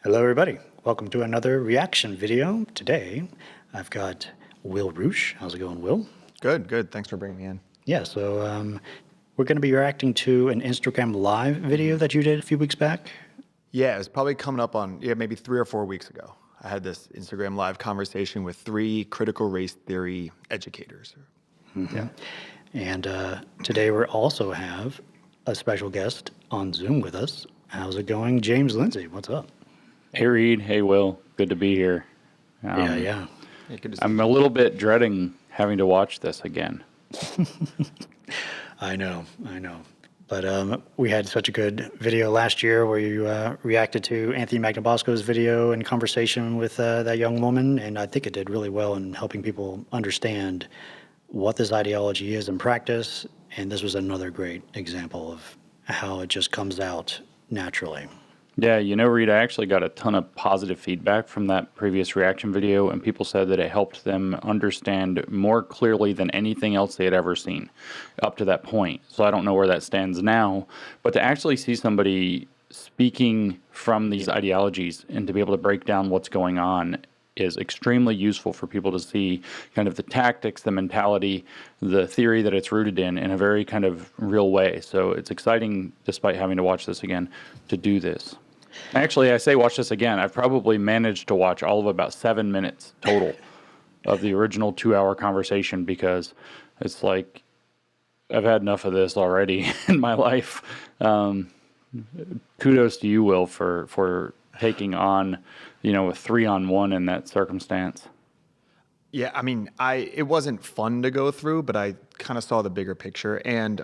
Hello, everybody. Welcome to another reaction video. Today, I've got Will Reusch. How's it going, Will? Good, good. Thanks for bringing me in. Yeah, so we're going to be reacting to an Instagram Live video that you did a few weeks back. Yeah, it was probably coming up on, maybe 3 or 4 weeks ago. I had this Instagram Live conversation with 3 critical race theory educators. Mm-hmm. Yeah. And today we also have a special guest on Zoom with us. How's it going, James Lindsay? What's up? Hey, Reed. Hey, Will. Good to be here. Yeah. Hey, good to see I'm you. a little bit dreading having to watch this again. I know. But we had such a good video last year where you reacted to Anthony Magnabosco's video and conversation with that young woman, and I think it did really well in helping people understand what this ideology is in practice, and this was another great example of how it just comes out naturally. Yeah, Reed, I actually got a ton of positive feedback from that previous reaction video, and people said that it helped them understand more clearly than anything else they had ever seen up to that point. So I don't know where that stands now, but to actually see somebody speaking from these ideologies and to be able to break down what's going on is extremely useful for people to see kind of the tactics, the mentality, the theory that it's rooted in a very kind of real way. So it's exciting, despite having to watch this again, to do this. Actually, I say watch this again. I've probably managed to watch all of about 7 minutes total of the original 2-hour conversation because it's like I've had enough of this already in my life. Kudos to you, Will, for taking on, a 3-on-1 in that circumstance. Yeah, I mean, it wasn't fun to go through, but I kind of saw the bigger picture. And,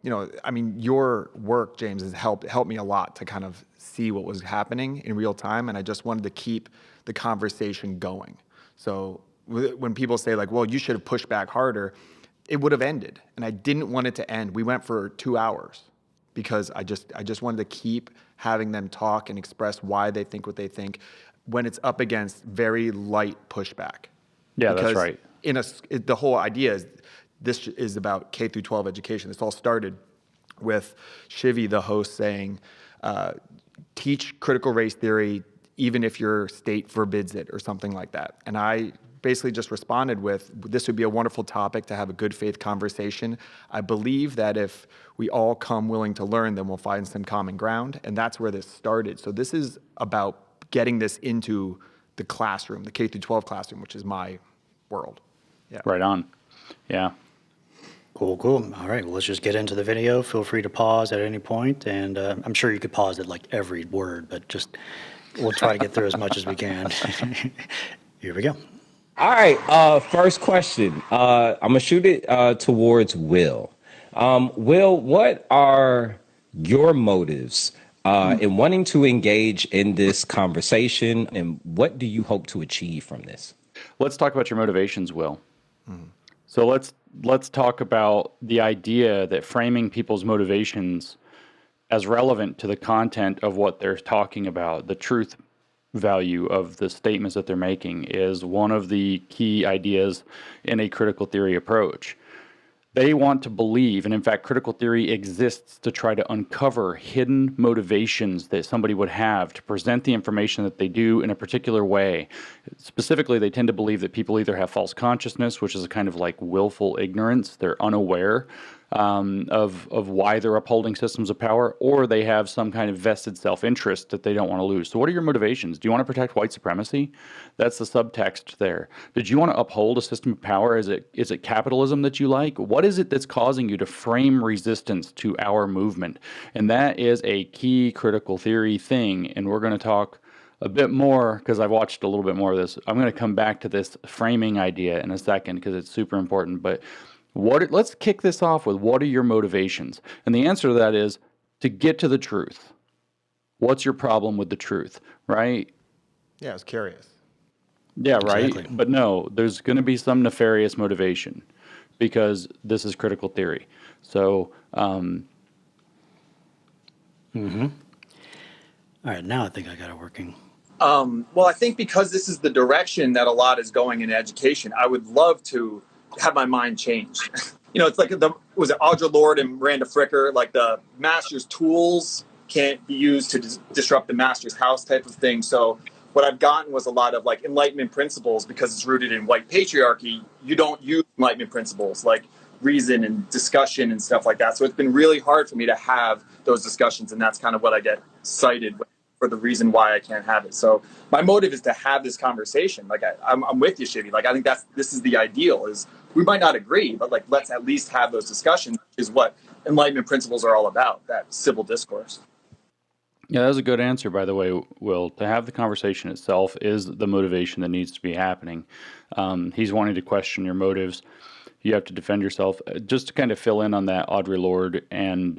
your work, James, has helped me a lot to kind of see what was happening in real time. And I just wanted to keep the conversation going. So when people say like, well, you should have pushed back harder, it would have ended. And I didn't want it to end. We went for 2 hours because I just wanted to keep having them talk and express why they think what they think when it's up against very light pushback. Yeah, Because that's right. The whole idea is this is about K through 12 education. This all started with Shivy, the host, saying, teach critical race theory even if your state forbids it or something like that. And I basically just responded with, this would be a wonderful topic to have a good faith conversation. I believe that if we all come willing to learn, then we'll find some common ground. And that's where this started. So this is about getting this into the classroom, the K through 12 classroom, which is my world. Yeah. Right on. Yeah. Cool. All right, well, let's just get into the video. Feel free to pause at any point, and I'm sure you could pause at like every word, but we'll try to get through as much as we can. Here we go. All right, first question. I'm going to shoot it towards Will. Will, what are your motives in wanting to engage in this conversation, and what do you hope to achieve from this? Let's talk about your motivations, Will. So let's talk about the idea that framing people's motivations as relevant to the content of what they're talking about, the truth value of the statements that they're making, is one of the key ideas in a critical theory approach. They want to believe, and in fact, critical theory exists to try to uncover hidden motivations that somebody would have to present the information that they do in a particular way. Specifically, they tend to believe that people either have false consciousness, which is a kind of like willful ignorance. They're unaware of why they're upholding systems of power, or they have some kind of vested self-interest that they don't want to lose. So what are your motivations? Do you want to protect white supremacy? That's the subtext there. Did you want to uphold a system of power? Is it capitalism that you like? What is it that's causing you to frame resistance to our movement? And that is a key critical theory thing, and we're going to talk a bit more because I've watched a little bit more of this. I'm going to come back to this framing idea in a second because it's super important, but let's kick this off with, what are your motivations? And the answer to that is to get to the truth. What's your problem with the truth, right? Yeah, I was curious. Yeah, right. Exactly. But no, there's going to be some nefarious motivation because this is critical theory. So, All right, now I think I got it working. Well, I think because this is the direction that a lot is going in education, I would love to have my mind changed. It's like was it Audre Lorde and Miranda Fricker, like the master's tools can't be used to disrupt the master's house type of thing. So what I've gotten was a lot of like Enlightenment principles, because it's rooted in white patriarchy. You don't use Enlightenment principles like reason and discussion and stuff like that. So it's been really hard for me to have those discussions, and that's kind of what I get cited for the reason why I can't have it. So my motive is to have this conversation. Like I'm with you, Shivy. Like I think this is the ideal. Is we might not agree, but like let's at least have those discussions, which is what Enlightenment principles are all about. That civil discourse. Yeah, that was a good answer, by the way, Will. To have the conversation itself is the motivation that needs to be happening. He's wanting to question your motives. You have to defend yourself. Just to kind of fill in on that, Audre Lorde and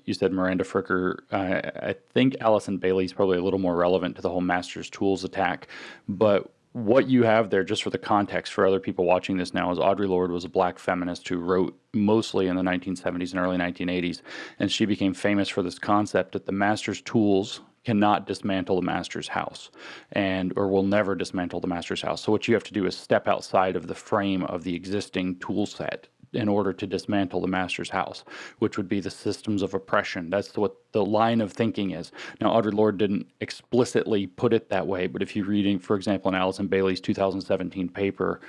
you said Miranda Fricker. I think Allison Bailey's probably a little more relevant to the whole master's tools attack. But what you have there, just for the context for other people watching this now, is Audre Lorde was a black feminist who wrote mostly in the 1970s and early 1980s. And she became famous for this concept that the master's tools cannot dismantle the master's house or will never dismantle the master's house. So what you have to do is step outside of the frame of the existing tool set in order to dismantle the master's house, which would be the systems of oppression. That's what the line of thinking is. Now, Audre Lorde didn't explicitly put it that way, but if you're reading, for example, in Allison Bailey's 2017 paper,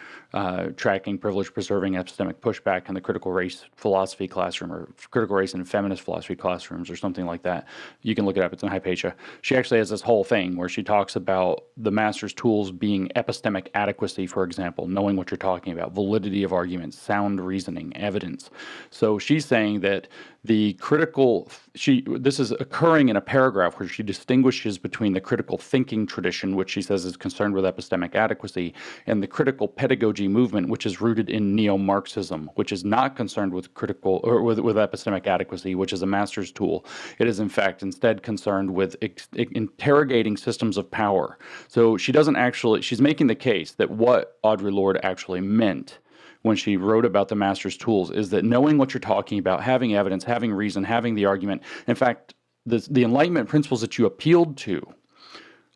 Tracking Privilege, Preserving Epistemic Pushback in the Critical Race Philosophy Classroom, or Critical Race and Feminist Philosophy Classrooms, or something like that, you can look it up. It's in Hypatia. She actually has this whole thing where she talks about the master's tools being epistemic adequacy, for example, knowing what you're talking about, validity of arguments, sound reasoning, evidence. So she's saying that the critical, this is occurring in a paragraph where she distinguishes between the critical thinking tradition, which she says is concerned with epistemic adequacy, and the critical pedagogy movement, which is rooted in neo-Marxism, which is not concerned with critical or with epistemic adequacy, which is a master's tool. It is in fact instead concerned with interrogating systems of power. So she doesn't actually, she's making the case that what Audre Lorde actually meant when she wrote about the master's tools is that knowing what you're talking about, having evidence, having reason, having the argument, in fact, the Enlightenment principles that you appealed to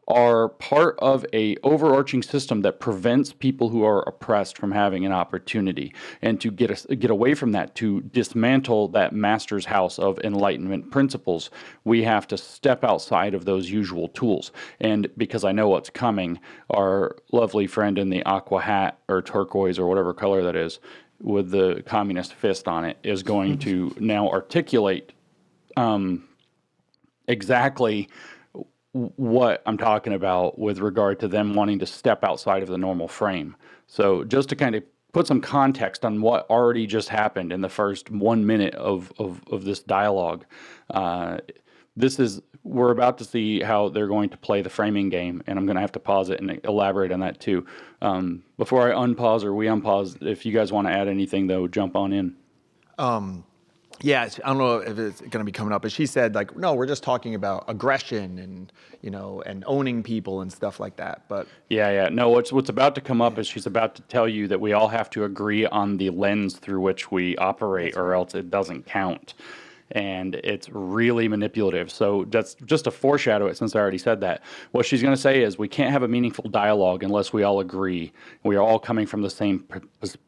are part of a overarching system that prevents people who are oppressed from having an opportunity. And to get away from that, to dismantle that master's house of Enlightenment principles, we have to step outside of those usual tools. And because I know what's coming, our lovely friend in the aqua hat or turquoise or whatever color that is, with the communist fist on it, is going to now articulate exactly what I'm talking about with regard to them wanting to step outside of the normal frame. So just to kind of put some context on what already just happened in the first 1 minute of this dialogue, we're about to see how they're going to play the framing game, and I'm going to have to pause it and elaborate on that too. Before I unpause or we unpause, if you guys want to add anything though, jump on in. Yeah, I don't know if it's going to be coming up, but she said like, no, we're just talking about aggression and, and owning people and stuff like that. But yeah. No, what's about to come up is she's about to tell you that we all have to agree on the lens through which we operate, or else it doesn't count. And it's really manipulative. So that's just to foreshadow it, since I already said that. What she's going to say is we can't have a meaningful dialogue unless we all agree. We are all coming from the same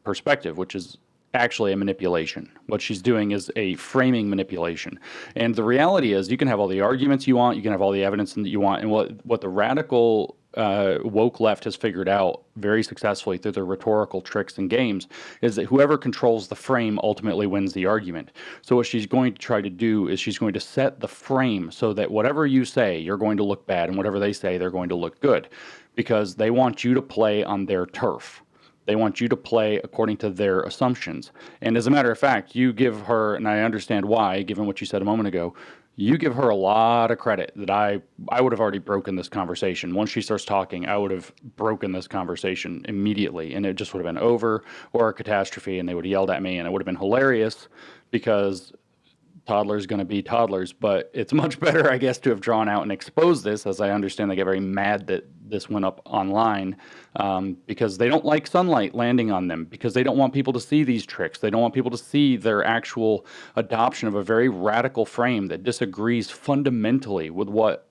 perspective, which is actually a manipulation. What she's doing is a framing manipulation. And the reality is you can have all the arguments you want, you can have all the evidence that you want, and what the radical woke left has figured out very successfully through their rhetorical tricks and games is that whoever controls the frame ultimately wins the argument. So what she's going to try to do is she's going to set the frame so that whatever you say, you're going to look bad, and whatever they say, they're going to look good, because they want you to play on their turf. They want you to play according to their assumptions. And as a matter of fact, you give her, and I understand why, given what you said a moment ago, you give her a lot of credit that I would have already broken this conversation. Once she starts talking, I would have broken this conversation immediately, and it just would have been over, or a catastrophe, and they would have yelled at me, and it would have been hilarious because toddlers going to be toddlers. But it's much better, I guess, to have drawn out and exposed this, as I understand they get very mad that this went up online because they don't like sunlight landing on them, because they don't want people to see these tricks. They don't want people to see their actual adoption of a very radical frame that disagrees fundamentally with what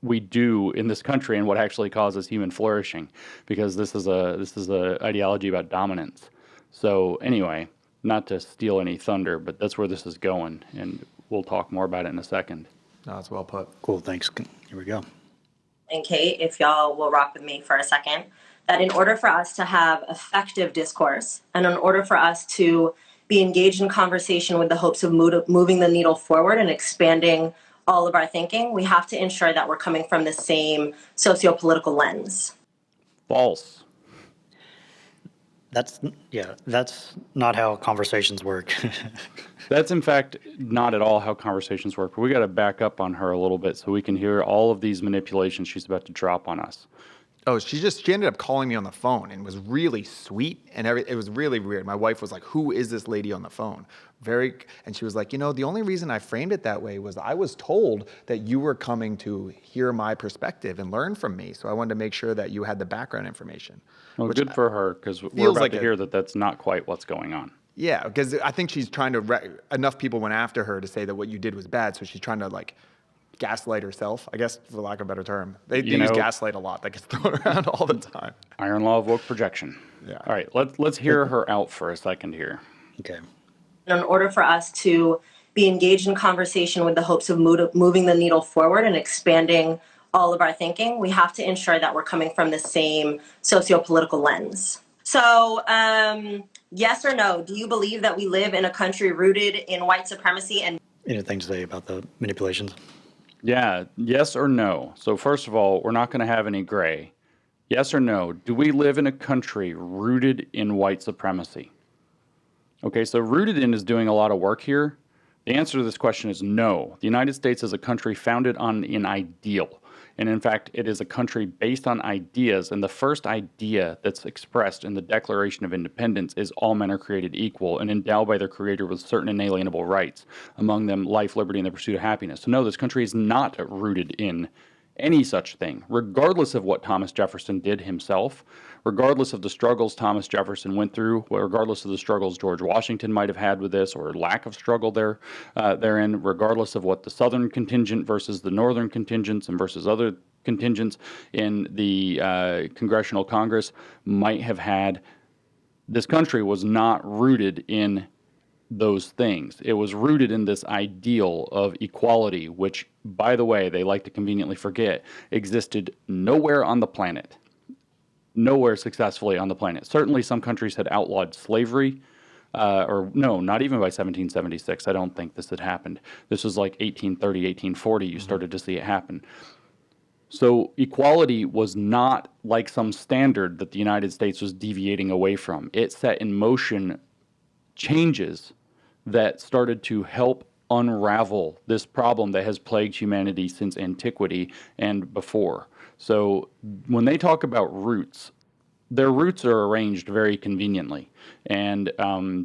we do in this country and what actually causes human flourishing, because this is a ideology about dominance. So anyway, not to steal any thunder, but that's where this is going, and we'll talk more about it in a second. No, it's well put. Cool, thanks. Here we go. And Kate, if y'all will rock with me for a second, that in order for us to have effective discourse and in order for us to be engaged in conversation with the hopes of moving the needle forward and expanding all of our thinking, we have to ensure that we're coming from the same socio-political lens. False. That's not how conversations work. That's in fact not at all how conversations work. But we got to back up on her a little bit so we can hear all of these manipulations she's about to drop on us. Oh, she ended up calling me on the phone and was really sweet, and it was really weird. My wife was like, "Who is this lady on the phone?" And she was like, the only reason I framed it that way was I was told that you were coming to hear my perspective and learn from me, so I wanted to make sure that you had the background information. Well, good for her, because we're about to hear that that's not quite what's going on. Yeah, because I think she's trying to. Enough people went after her to say that what you did was bad, so she's trying to gaslight herself, I guess, for lack of a better term. They use gaslight a lot. That gets thrown around all the time. Iron law of woke projection. Yeah. All right, let's hear her out for a second here. Okay. In order for us to be engaged in conversation with the hopes of moving the needle forward and expanding all of our thinking, we have to ensure that we're coming from the same socio-political lens. So, yes or no, do you believe that we live in a country rooted in white supremacy? And Anything to say about the manipulations? Yeah, yes or no. So first of all, we're not going to have any gray. Yes or no, do we live in a country rooted in white supremacy? Okay, so rooted in is doing a lot of work here. The answer to this question is no. The United States is a country founded on an ideal. And in fact, it is a country based on ideas. And the first idea that's expressed in the Declaration of Independence is all men are created equal and endowed by their creator with certain inalienable rights, among them life, liberty, and the pursuit of happiness. So no, this country is not rooted in any such thing, regardless of what Thomas Jefferson did himself, regardless of the struggles Thomas Jefferson went through, regardless of the struggles George Washington might have had with this or lack of struggle therein, regardless of what the Southern contingent versus the Northern contingents and versus other contingents in the Congressional Congress might have had. This country was not rooted in those things. It was rooted in this ideal of equality, which, by the way, they like to conveniently forget, existed nowhere on the planet. Nowhere successfully on the planet. Certainly some countries had outlawed slavery, or no, not even by 1776. I don't think this had happened. This was like 1830, 1840, you started to see it happen. So equality was not like some standard that the United States was deviating away from. It set in motion changes that started to help unravel this problem that has plagued humanity since antiquity and before. So when they talk about roots, their roots are arranged very conveniently. And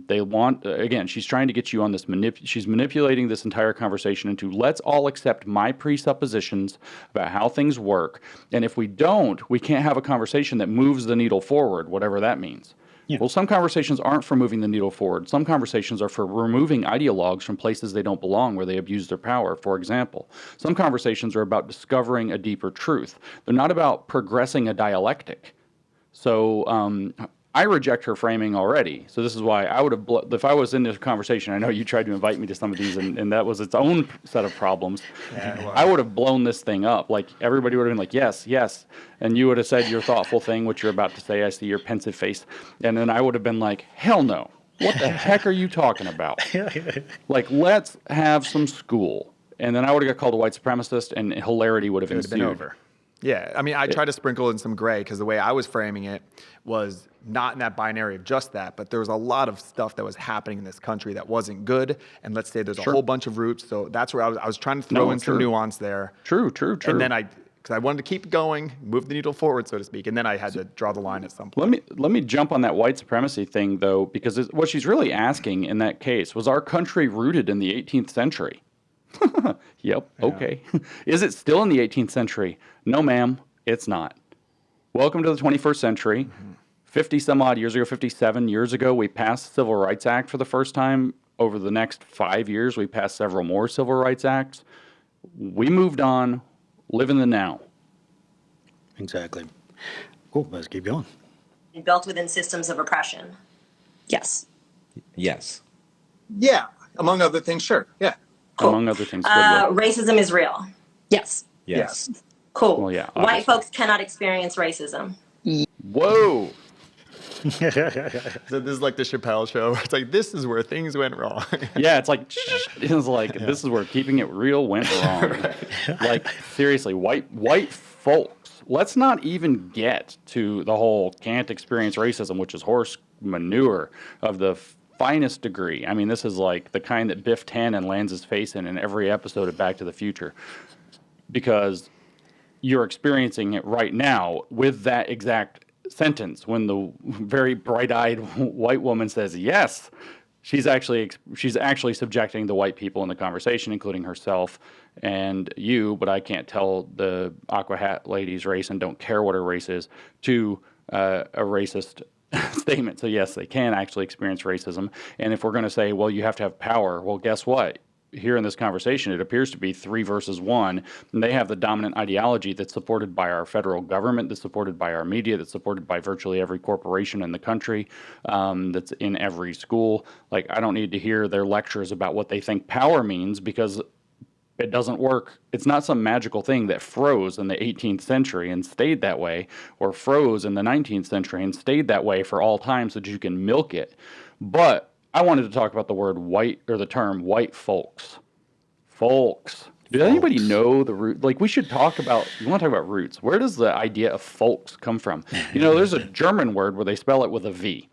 they want, again, she's trying to get you on this, she's manipulating this entire conversation into let's all accept my presuppositions about how things work. And if we don't, we can't have a conversation that moves the needle forward, whatever that means. Yeah. Well, some conversations aren't for moving the needle forward. Some conversations are for removing ideologues from places they don't belong, where they abuse their power, for example. Some conversations are about discovering a deeper truth. They're not about progressing a dialectic. So I reject her framing already. So this is why I would have, if I was in this conversation, I know you tried to invite me to some of these, and that was its own set of problems. Yeah, I would have blown this thing up. Like, everybody would have been like, yes, yes. And you would have said your thoughtful thing, which you're about to say. I see your pensive face. And then I would have been like, hell no. What the heck are you talking about? Like, let's have some school. And then I would have got called a white supremacist, and hilarity would have ensued. Been over. Yeah, I mean, I try to sprinkle in some gray because the way I was framing it was not in that binary of just that, but there was a lot of stuff that was happening in this country that wasn't good. And let's say there's a whole bunch of roots. So that's where I was trying to throw in some nuance there. True. And then because I wanted to keep going, move the needle forward, so to speak. And then I had to draw the line at some point. Let me jump on that white supremacy thing, though, because what she's really asking in that case was our country rooted in the 18th century? Yep. Yeah. Okay. Is it still in the 18th century? No, ma'am, it's not. Welcome to the 21st century. Mm-hmm. 50 some odd years ago, 57 years ago, we passed the Civil Rights Act for the first time. Over the next 5 years, we passed several more Civil Rights Acts. We moved on, live in the now. Exactly. Cool. Let's keep going. Built within systems of oppression. Yes. Yes. Yeah. Among other things, sure. Yeah. Cool. among other things. Goodwill. Racism is real. Yes. Yes. Cool. Well, yeah, White obviously. folks cannot experience racism. Whoa. So this is like the Chappelle show. It's like, this is where things went wrong. Yeah, it's like this is where keeping it real went wrong. Like seriously, white folks. Let's not even get to the whole can't experience racism, which is horse manure of the finest degree. I mean, this is like the kind that Biff Tannen lands his face in every episode of Back to the Future, because you're experiencing it right now with that exact sentence when the very bright-eyed white woman says yes. She's actually subjecting the white people in the conversation, including herself and you, but I can't tell the Aqua Hat lady's race and don't care what her race is, to a racist statement. So yes, they can actually experience racism. And if we're going to say, well, you have to have power, well, guess what? Here in this conversation, it appears to be 3 versus 1. And they have the dominant ideology that's supported by our federal government, that's supported by our media, that's supported by virtually every corporation in the country, that's in every school. Like, I don't need to hear their lectures about what they think power means, because it doesn't work. It's not some magical thing that froze in the 18th century and stayed that way, or froze in the 19th century and stayed that way for all time so that you can milk it. But I wanted to talk about the word white, or the term white folks. Folks. Does anybody know the root? Like, we should talk about, you want to talk about roots. Where does the idea of folks come from? You know, there's a German word where they spell it with a V.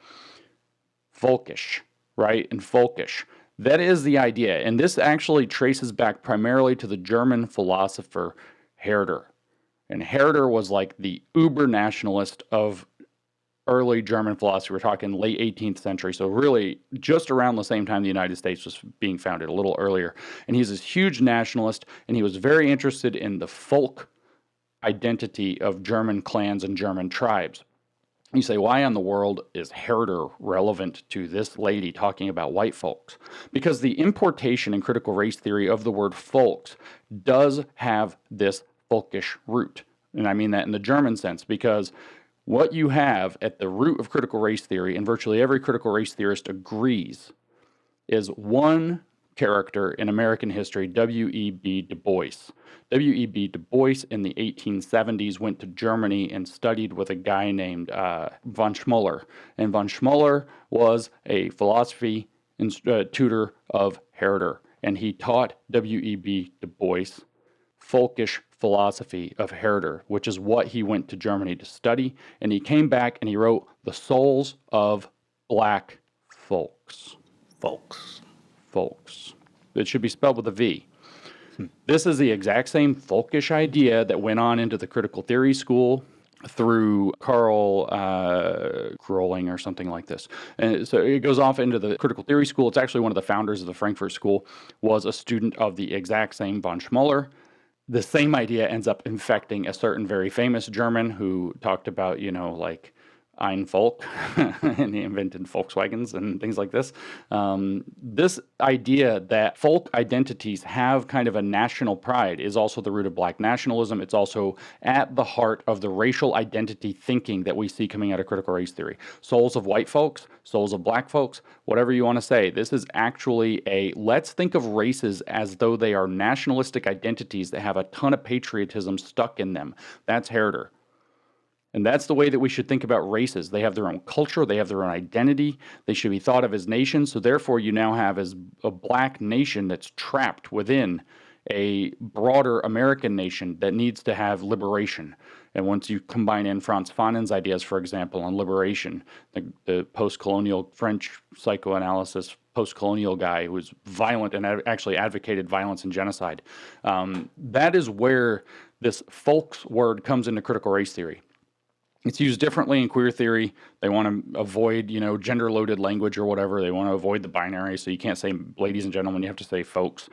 Folkish, right? And folkish. That is the idea. And this actually traces back primarily to the German philosopher Herder. And Herder was like the uber nationalist of early German philosophy. We're talking late 18th century, so really just around the same time the United States was being founded, a little earlier. And he's this huge nationalist, and he was very interested in the folk identity of German clans and German tribes. You say, why in the world is Herder relevant to this lady talking about white folks? Because the importation in critical race theory of the word folks does have this folkish root. And I mean that in the German sense, because what you have at the root of critical race theory, and virtually every critical race theorist agrees, is one character in American history, W.E.B. Du Bois. W.E.B. Du Bois in the 1870s went to Germany and studied with a guy named von Schmoller. And von Schmoller was a philosophy tutor of Herder. And he taught W.E.B. Du Bois folkish philosophy of Herder, which is what he went to Germany to study. And he came back and he wrote The Souls of Black Folks. Folks. It should be spelled with a V. This is the exact same folkish idea that went on into the critical theory school through Carl Groening or something like this. And so it goes off into the critical theory school. It's actually one of the founders of the Frankfurt School, was a student of the exact same von Schmoller. The same idea ends up infecting a certain very famous German who talked about, you know, like ein Volk, and he invented Volkswagens and things like this. This idea that folk identities have kind of a national pride is also the root of Black nationalism. It's also at the heart of the racial identity thinking that we see coming out of critical race theory. Souls of white folks, souls of black folks, whatever you want to say. This is actually let's think of races as though they are nationalistic identities that have a ton of patriotism stuck in them. That's Herder. And that's the way that we should think about races. They have their own culture. They have their own identity. They should be thought of as nations. So therefore, you now have as a black nation that's trapped within a broader American nation that needs to have liberation. And once you combine in Frantz Fanon's ideas, for example, on liberation, the post-colonial French psychoanalysis, post-colonial guy who was violent and actually advocated violence and genocide, that is where this folks word comes into critical race theory. It's used differently in queer theory. They want to avoid, you know, gender-loaded language or whatever. They want to avoid the binary, so you can't say ladies and gentlemen. You have to say folks.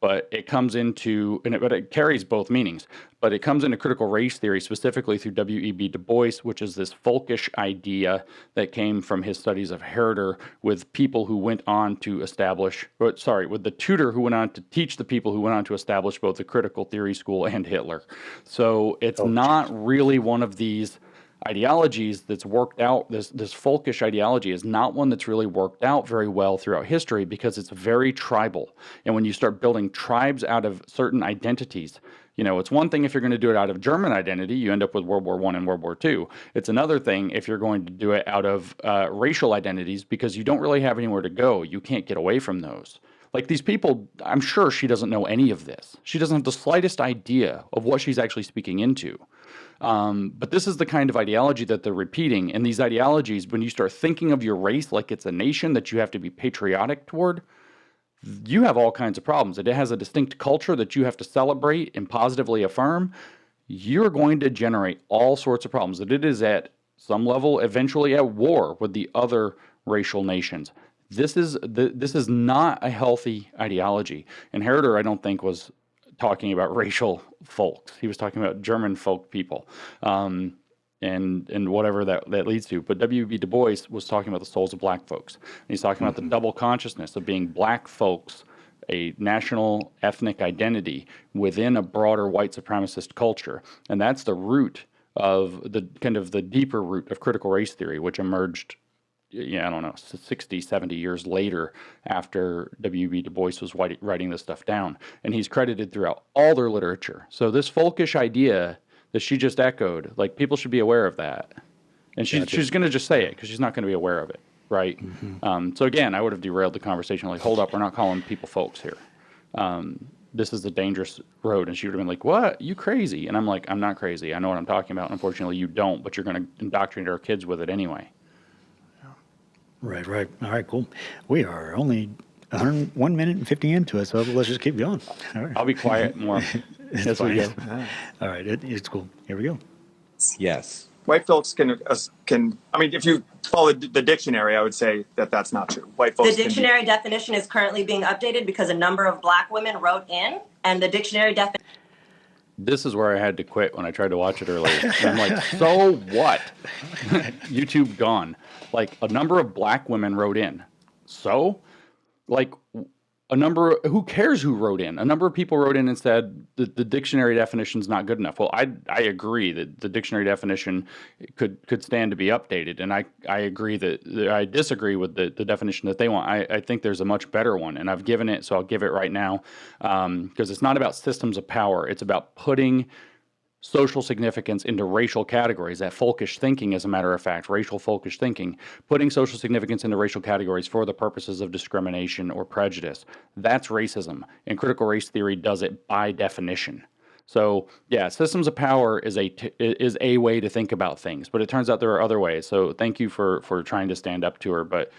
But it comes into, but it carries both meanings. But it comes into critical race theory specifically through W.E.B. Du Bois, which is this folkish idea that came from his studies of Herder with people who went on to establish, with the tutor who went on to teach the people who went on to establish both the critical theory school and Hitler. So it's not really one of these ideologies that's worked out, this folkish ideology is not one that's really worked out very well throughout history because it's very tribal. And when you start building tribes out of certain identities, it's one thing if you're going to do it out of German identity, you end up with World War I and World War II. It's another thing if you're going to do it out of racial identities because you don't really have anywhere to go. You can't get away from those. Like these people, I'm sure she doesn't know any of this. She doesn't have the slightest idea of what she's actually speaking into. But this is the kind of ideology that they're repeating. And these ideologies, when you start thinking of your race like it's a nation that you have to be patriotic toward, you have all kinds of problems. It has a distinct culture that you have to celebrate and positively affirm. You're going to generate all sorts of problems. That it is at some level eventually at war with the other racial nations. This is not a healthy ideology. And Herder, I don't think, was talking about racial folks. He was talking about German folk people. And whatever that leads to. But W.B. Du Bois was talking about the souls of black folks. And he's talking about the double consciousness of being black folks, a national ethnic identity within a broader white supremacist culture. And that's the root of the kind of the deeper root of critical race theory, which emerged, 60, 70 years later after W.B. Du Bois was writing this stuff down. And he's credited throughout all their literature. So this folkish idea that she just echoed, like people should be aware of that. And she's going to just say it because she's not going to be aware of it, right? So again, I would have derailed the conversation, like, hold up, we're not calling people folks here. This is a dangerous road. And she would have been like, what? You crazy? And I'm like, I'm not crazy. I know what I'm talking about. Unfortunately, you don't, but you're going to indoctrinate our kids with it anyway. Right. All right, cool. We are only 1 minute and 50 into it, so let's just keep going. All right. I'll be quiet more as we go. All right, it's cool. Here we go. Yes. White folks can. I mean, if you follow the dictionary, I would say that that's not true. White folks. The dictionary definition is currently being updated because a number of black women wrote in, and the dictionary definition. This is where I had to quit when I tried to watch it earlier. And I'm like, so what? YouTube gone. Like a number of black women wrote in. So, like who cares who wrote in? A number of people wrote in and said the dictionary definition is not good enough. Well, I agree that the dictionary definition could stand to be updated. And I agree that I disagree with the definition that they want. I think there's a much better one, and I've given it, so I'll give it right now. Because it's not about systems of power. It's about putting social significance into racial categories. That folkish thinking, as a matter of fact, racial folkish thinking, putting social significance into racial categories for the purposes of discrimination or prejudice. That's racism. And critical race theory does it by definition. So yeah, systems of power is a way to think about things, but it turns out there are other ways. So thank you for trying to stand up to her, but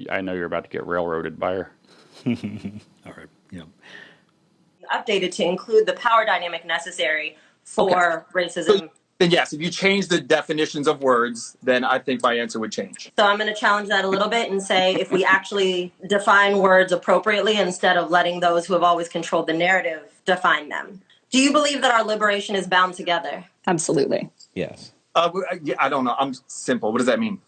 I know you're about to get railroaded by her. All right. Yeah. Updated to include the power dynamic necessary for racism. Then yes, if you change the definitions of words, then I think my answer would change. So I'm going to challenge that a little bit and say if we actually define words appropriately instead of letting those who have always controlled the narrative define them. Do you believe that our liberation is bound together? Absolutely. Yes. I don't know. I'm simple. What does that mean?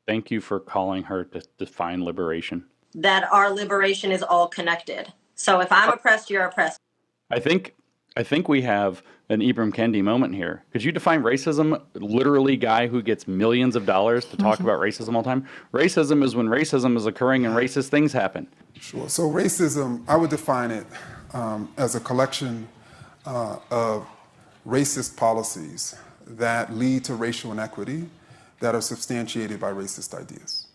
Thank you for calling her to define liberation. That our liberation is all connected. So if I'm oppressed, you're oppressed. I think we have an Ibram Kendi moment here. Could you define racism? Literally, guy who gets millions of dollars to talk about racism all the time. Racism is when racism is occurring and racist things happen. Sure. So racism, I would define it as a collection of racist policies that lead to racial inequity that are substantiated by racist ideas.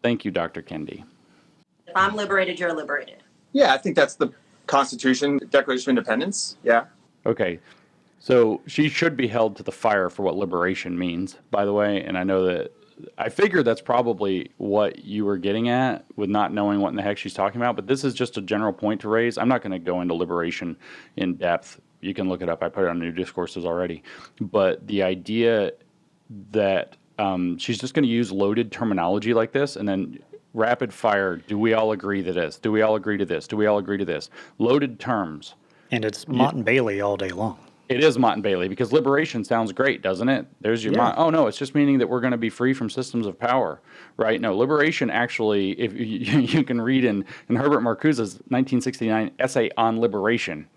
Thank you, Dr. Kendi. If I'm liberated, you're liberated. Yeah, I think that's the Constitution, Declaration of Independence. Yeah. Okay. So she should be held to the fire for what liberation means, by the way. And I know that I figured that's probably what you were getting at with not knowing what in the heck she's talking about. But this is just a general point to raise. I'm not going to go into liberation in depth. You can look it up. I put it on New Discourses already. But the idea that she's just going to use loaded terminology like this and then rapid fire, do we all agree to this? Do we all agree to this? Do we all agree to this? Loaded terms. And it's Mott and Bailey all day long. It is Mott and Bailey because liberation sounds great, doesn't it? There's your oh no, it's just meaning that we're going to be free from systems of power, right? No, liberation actually, if you can read in Herbert Marcuse's 1969 essay on liberation,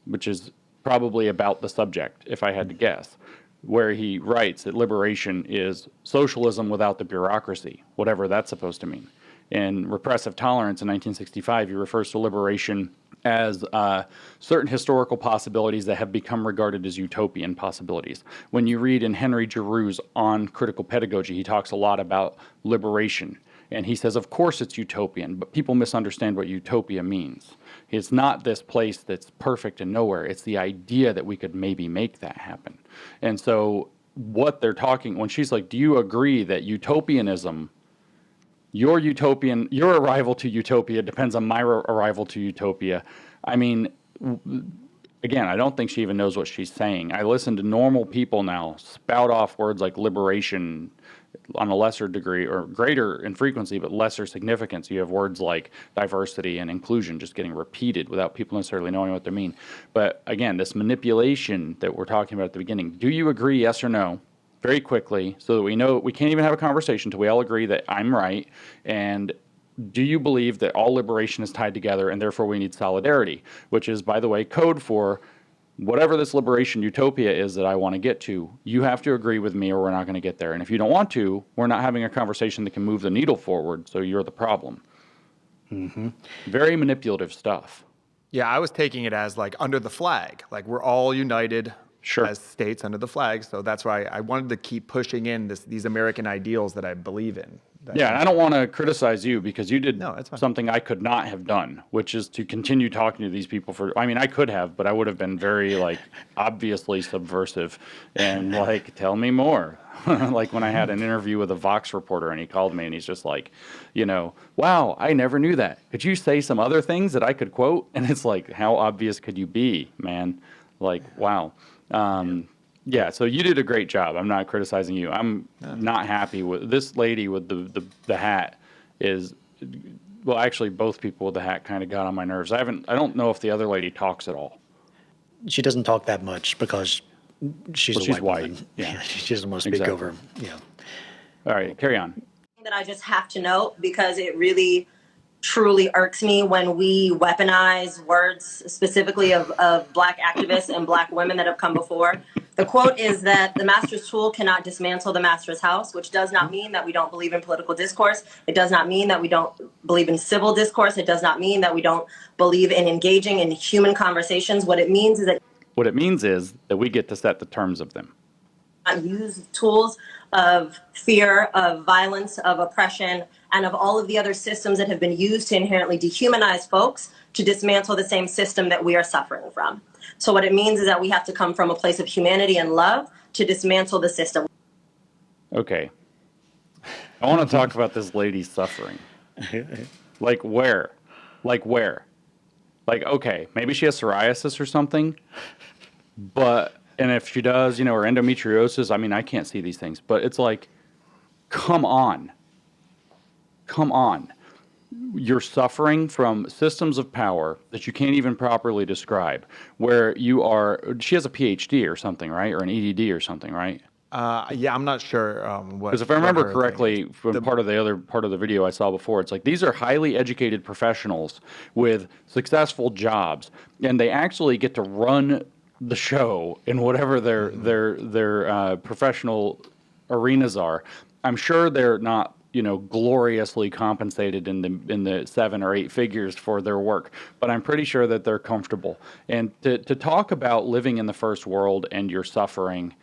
which is probably about the subject, if I had to guess, where he writes that liberation is socialism without the bureaucracy, whatever that's supposed to mean. In Repressive Tolerance in 1965, he refers to liberation as certain historical possibilities that have become regarded as utopian possibilities. When you read in Henry Giroux's On Critical Pedagogy, he talks a lot about liberation. And he says, of course it's utopian, but people misunderstand what utopia means. It's not this place that's perfect and nowhere. It's the idea that we could maybe make that happen. And so what they're talking, when she's like, do you agree that utopianism, your arrival to utopia depends on my arrival to utopia? I mean, again, I don't think she even knows what she's saying. I listen to normal people now spout off words like liberation on a lesser degree or greater in frequency, but lesser significance. You have words like diversity and inclusion just getting repeated without people necessarily knowing what they mean. But again, this manipulation that we're talking about at the beginning, do you agree, yes or no? Very quickly, so that we know we can't even have a conversation until we all agree that I'm right. And do you believe that all liberation is tied together and therefore we need solidarity, which is, by the way, code for whatever this liberation utopia is that I want to get to, you have to agree with me or we're not going to get there. And if you don't want to, we're not having a conversation that can move the needle forward, so you're the problem. Very manipulative stuff. Yeah, I was taking it as like under the flag, like we're all united as states under the flag. So that's why I wanted to keep pushing in these American ideals that I believe in. Yeah, and I don't want to criticize you because you did it's fine. something I could not have done, which is to continue talking to these people for, I mean, I could have, but I would have been very, like, obviously subversive and, like, tell me more. Like when I had an interview with a Vox reporter and he called me and he's just like, you know, wow, I never knew that. Could you say some other things that I could quote? And it's like, how obvious could you be, man? Like, wow. Yeah, so you did a great job. I'm not criticizing you. I'm not happy with this lady with the hat is, well, actually both people with the hat kind of got on my nerves. I don't know if the other lady talks at all. She doesn't talk that much because she's Well, a she's white white. woman. Yeah. She doesn't want to speak over. Yeah. All right, carry on. That I just have to note because it really truly irks me when we weaponize words specifically of Black activists and Black women that have come before. The quote is that the master's tool cannot dismantle the master's house, which does not mean that we don't believe in political discourse. It does not mean that we don't believe in civil discourse. It does not mean that we don't believe in engaging in human conversations. What it means is that we get to set the terms of them. Use tools of fear, of violence, of oppression, and of all of the other systems that have been used to inherently dehumanize folks to dismantle the same system that we are suffering from. So what it means is that we have to come from a place of humanity and love to dismantle the system. Okay. I want to talk about this lady suffering. Like where? Like where? Like, okay, maybe she has psoriasis or something, but, and if she does, you know, or endometriosis, I mean, I can't see these things, but it's like, come on. Come on. You're suffering from systems of power that you can't even properly describe, where you are, she has a PhD or something, right? Or an EDD or something, right? Yeah, I'm not sure what. Because if I remember correctly, from part of the video I saw before, it's like these are highly educated professionals with successful jobs, and they actually get to run the show in whatever their professional arenas are. I'm sure they're not, you know, gloriously compensated in the 7 or 8 figures for their work, but I'm pretty sure that they're comfortable. And to talk about living in the first world and your suffering.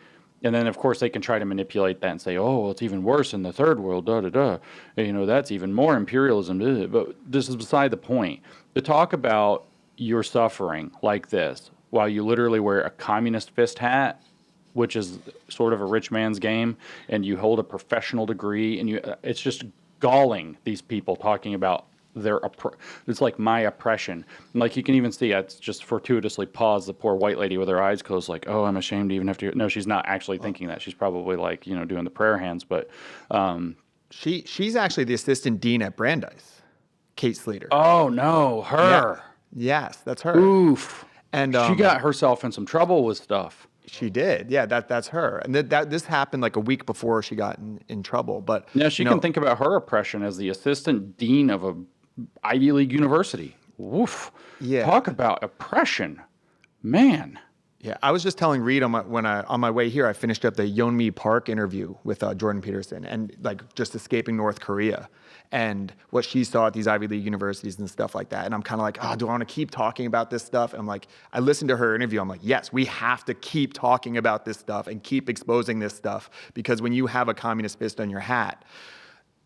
And then, of course, they can try to manipulate that and say, oh, well, it's even worse in the third world, da-da-da. You know, that's even more imperialism. But this is beside the point. To talk about your suffering like this while you literally wear a communist fist hat, which is sort of a rich man's game, and you hold a professional degree, and it's just galling, these people talking about it's like my oppression. And like you can even see, it's just fortuitously paused the poor white lady with her eyes closed, like, oh, I'm ashamed to even have to. No, she's not actually thinking that. She's probably like, you know, doing the prayer hands. But she's actually the assistant dean at Brandeis, Kate Slater. Oh no, her. Yeah. Yes, that's her. Oof. And she got herself in some trouble with stuff. She did. Yeah, that's her. And this happened like a week before she got in trouble. But yeah, she can think about her oppression as the assistant dean of a Ivy League university. Woof. Yeah. Talk about oppression. Man. Yeah, I was just telling Reed on my way here, I finished up the Yeonmi Park interview with Jordan Peterson, and like just escaping North Korea and what she saw at these Ivy League universities and stuff like that. And I'm kind of like, oh, do I want to keep talking about this stuff? And I'm like, I listened to her interview. I'm like, yes, we have to keep talking about this stuff and keep exposing this stuff, because when you have a communist fist on your hat,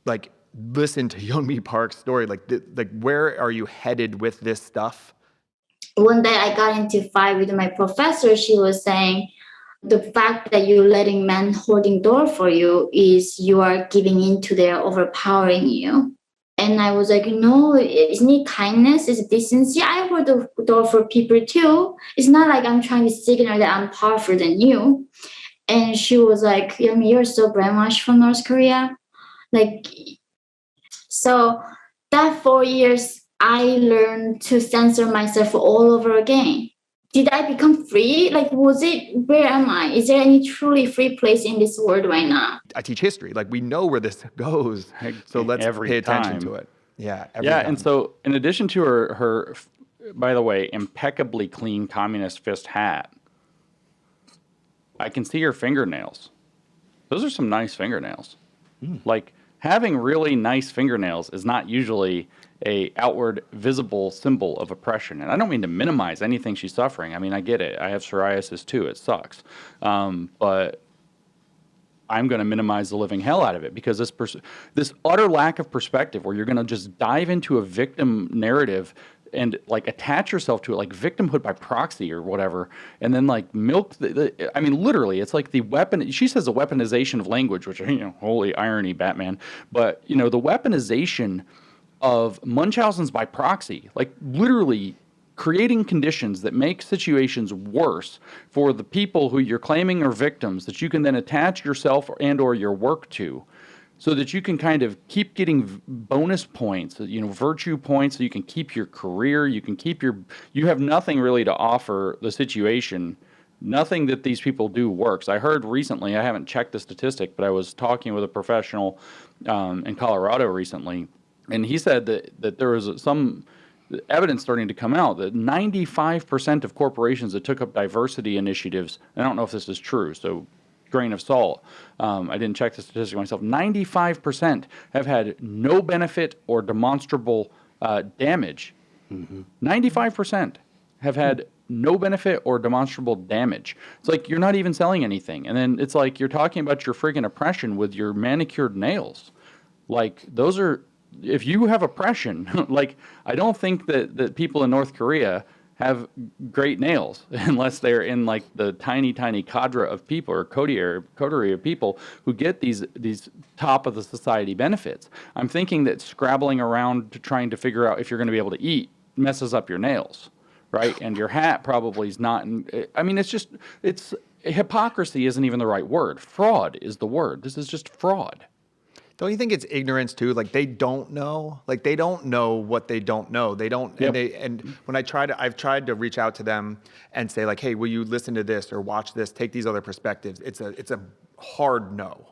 like, listen to Yeonmi Park's story. Like, where are you headed with this stuff? One day I got into a fight with my professor. She was saying, the fact that you're letting men holding door for you is you are giving in to their overpowering you. And I was like, no, isn't it kindness? Is it decency? I hold the door for people too. It's not like I'm trying to signal that I'm powerful than you. And she was like, Yomi, you're so brainwashed from North Korea. Like, so that 4 years, I learned to censor myself all over again. Did I become free? Like, where am I? Is there any truly free place in this world right now? I teach history. Like, we know where this goes. So let's pay attention to it. Yeah. Yeah. And so in addition to her, by the way, impeccably clean communist fist hat, I can see her fingernails. Those are some nice fingernails. Like, having really nice fingernails is not usually a outward visible symbol of oppression. And I don't mean to minimize anything she's suffering. I mean, I get it. I have psoriasis too. It sucks. But I'm going to minimize the living hell out of it, because this utter lack of perspective, where you're going to just dive into a victim narrative and like attach yourself to it, like victimhood by proxy or whatever, and then like milk I mean, literally, it's like the weapon. She says the weaponization of language, which, holy irony, Batman. But the weaponization of Munchausen's by proxy, like literally creating conditions that make situations worse for the people who you're claiming are victims, that you can then attach yourself and or your work to, so that you can kind of keep getting bonus points, virtue points, so you can keep your career, you have nothing really to offer the situation. Nothing that these people do works. I heard recently, I haven't checked the statistic, but I was talking with a professional in Colorado recently, and he said that there was some evidence starting to come out that 95% of corporations that took up diversity initiatives, and I don't know if this is true, so grain of salt, I didn't check the statistic myself, 95% have had no benefit or demonstrable damage. 95% have had no benefit or demonstrable damage. It's like you're not even selling anything. And then it's like you're talking about your friggin' oppression with your manicured nails. Like, those are, if you have oppression, like, I don't think that people in North Korea have great nails unless they're in like the tiny cadre of people or coterie of people who get these top of the society benefits. I'm thinking that scrabbling around to trying to figure out if you're going to be able to eat messes up your nails, right? And your hat probably is not. I mean, it's hypocrisy isn't even the right word. Fraud is the word. This is just fraud. Don't you think it's ignorance too? Like, they don't know. Like, they don't know what they don't know. They don't. Yep. And when I've tried to reach out to them and say like, hey, will you listen to this or watch this? Take these other perspectives. It's a hard no.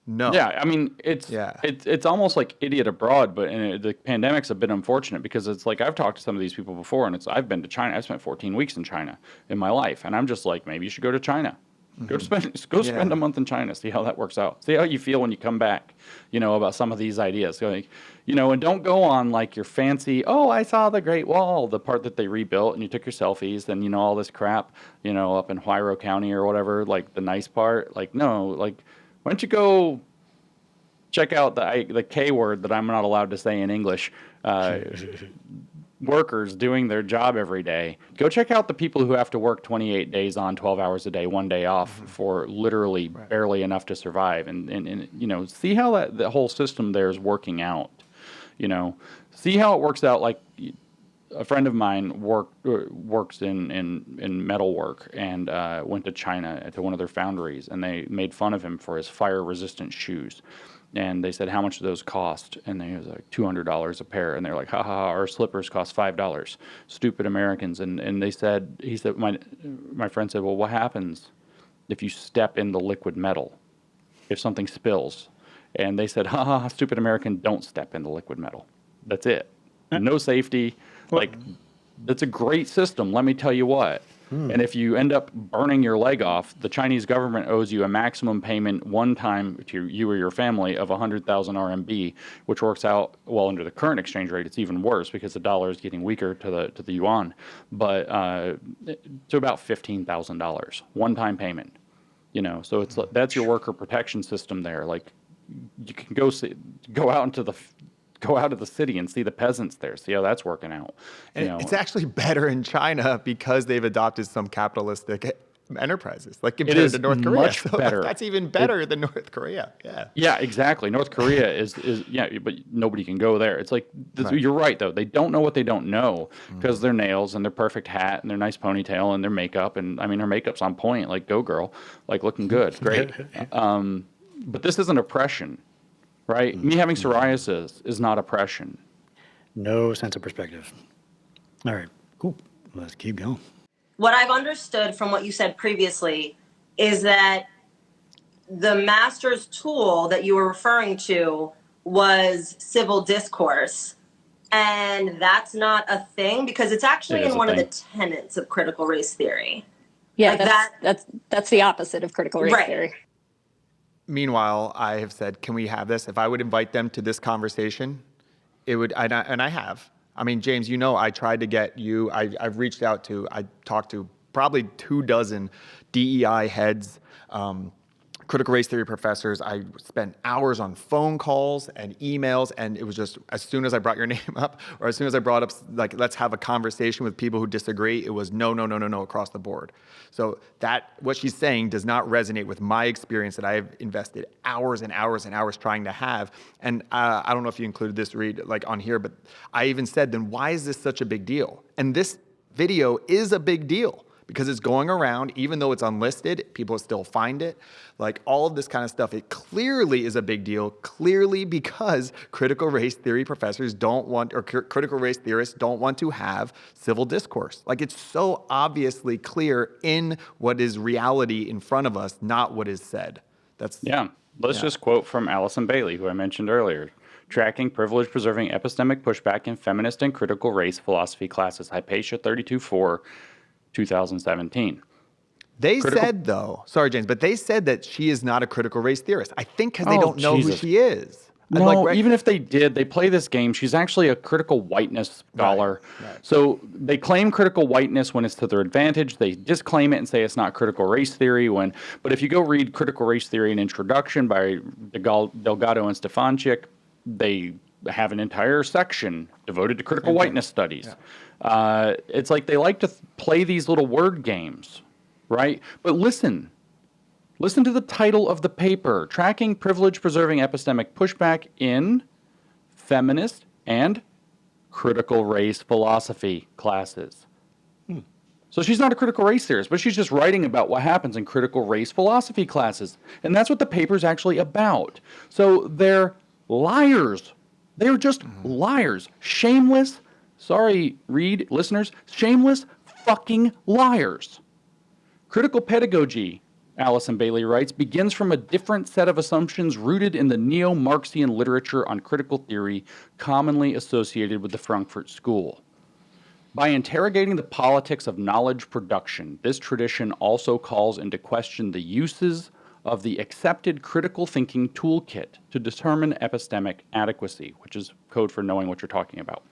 No. Yeah, I mean, it's almost like idiot abroad, but the pandemic's a bit unfortunate, because it's like I've talked to some of these people before, and I've been to China. I spent 14 weeks in China in my life, and I'm just like, maybe you should go to China. Go spend a month in China, see how that works out. See how you feel when you come back, about some of these ideas. Like, and don't go on like your fancy, oh, I saw the Great Wall, the part that they rebuilt, and you took your selfies, and all this crap, up in Huairou County or whatever, like the nice part. Like, no, like, why don't you go check out the K word that I'm not allowed to say in English, workers doing their job every day. Go check out the people who have to work 28 days on, 12 hours a day, 1 day off for literally barely enough to survive, and see how the whole system there is working out. See how it works out. Like, a friend of mine works in metal work, and went to China to one of their foundries, and they made fun of him for his fire-resistant shoes. And they said, how much do those cost? And he was like, $200 a pair. And they're like, ha ha ha, our slippers cost $5. Stupid Americans. And he said, my friend said, well, what happens if you step in the liquid metal, if something spills? And they said, ha ha ha, stupid American, don't step in the liquid metal. That's it. No safety. Like, that's a great system, let me tell you what. And if you end up burning your leg off, the Chinese government owes you a maximum payment one time to you or your family of 100,000 RMB, which works out, well, under the current exchange rate, it's even worse because the dollar is getting weaker to the yuan, but to about $15,000, one-time payment. So it's that's your worker protection system there. Like, you can go out into the city and see the peasants there, see how that's working out. And it's actually better in China because they've adopted some capitalistic enterprises, like compared to North Korea. Much better. That's even better than North Korea. Yeah. Yeah, exactly. North Korea is but nobody can go there. It's like, you're right, though. They don't know what they don't know because their nails and their perfect hat and their nice ponytail and their makeup. And I mean, her makeup's on point. Like, go girl. Like, looking good. Great. But this isn't oppression, right? Me having psoriasis is not oppression. No sense of perspective. All right, cool. Let's keep going. What I've understood from what you said previously is that the master's tool that you were referring to was civil discourse. And that's not a thing because it's actually in one of the tenets of critical race theory. Yeah, like that's the opposite of critical race theory. Meanwhile, I have said, can we have this? If I would invite them to this conversation, it would, and I have. I mean, James, I tried to get you, I've reached out to, I talked to probably 24 DEI heads, critical race theory professors. I spent hours on phone calls and emails, and it was just, as soon as I brought your name up, or as soon as I brought up, like, let's have a conversation with people who disagree, it was no across the board. So what she's saying does not resonate with my experience that I have invested hours and hours and hours trying to have. And I don't know if you included this, Reed, like on here, but I even said, then why is this such a big deal? And this video is a big deal because it's going around, even though it's unlisted, people still find it. Like, all of this kind of stuff, it clearly is a big deal, clearly because critical race theory professors don't want, or critical race theorists don't want to have civil discourse. Like, it's so obviously clear in what is reality in front of us, not what is said. Let's just quote from Allison Bailey, who I mentioned earlier. Tracking privilege preserving epistemic pushback in feminist and critical race philosophy classes, Hypatia 32-4, 2017. They said, though, sorry, James, but they said that she is not a critical race theorist. I think because they don't know who she is. No, even if they did, they play this game. She's actually a critical whiteness scholar. Right. So they claim critical whiteness when it's to their advantage. They disclaim it and say it's not critical race theory. But if you go read Critical Race Theory and Introduction by Delgado and Stefanchik, they have an entire section devoted to critical whiteness studies. Yeah. It's like they like to play these little word games, right? But listen to the title of the paper, Tracking Privilege Preserving Epistemic Pushback in Feminist and Critical Race Philosophy Classes. So she's not a critical race theorist, but she's just writing about what happens in critical race philosophy classes. And that's what the paper's actually about. So they're liars. They're just liars. Shameless, sorry, Reed, listeners, shameless fucking liars. Critical pedagogy, Allison Bailey writes, begins from a different set of assumptions rooted in the neo-Marxian literature on critical theory commonly associated with the Frankfurt School. By interrogating the politics of knowledge production, this tradition also calls into question the uses of the accepted critical thinking toolkit to determine epistemic adequacy, which is code for knowing what you're talking about.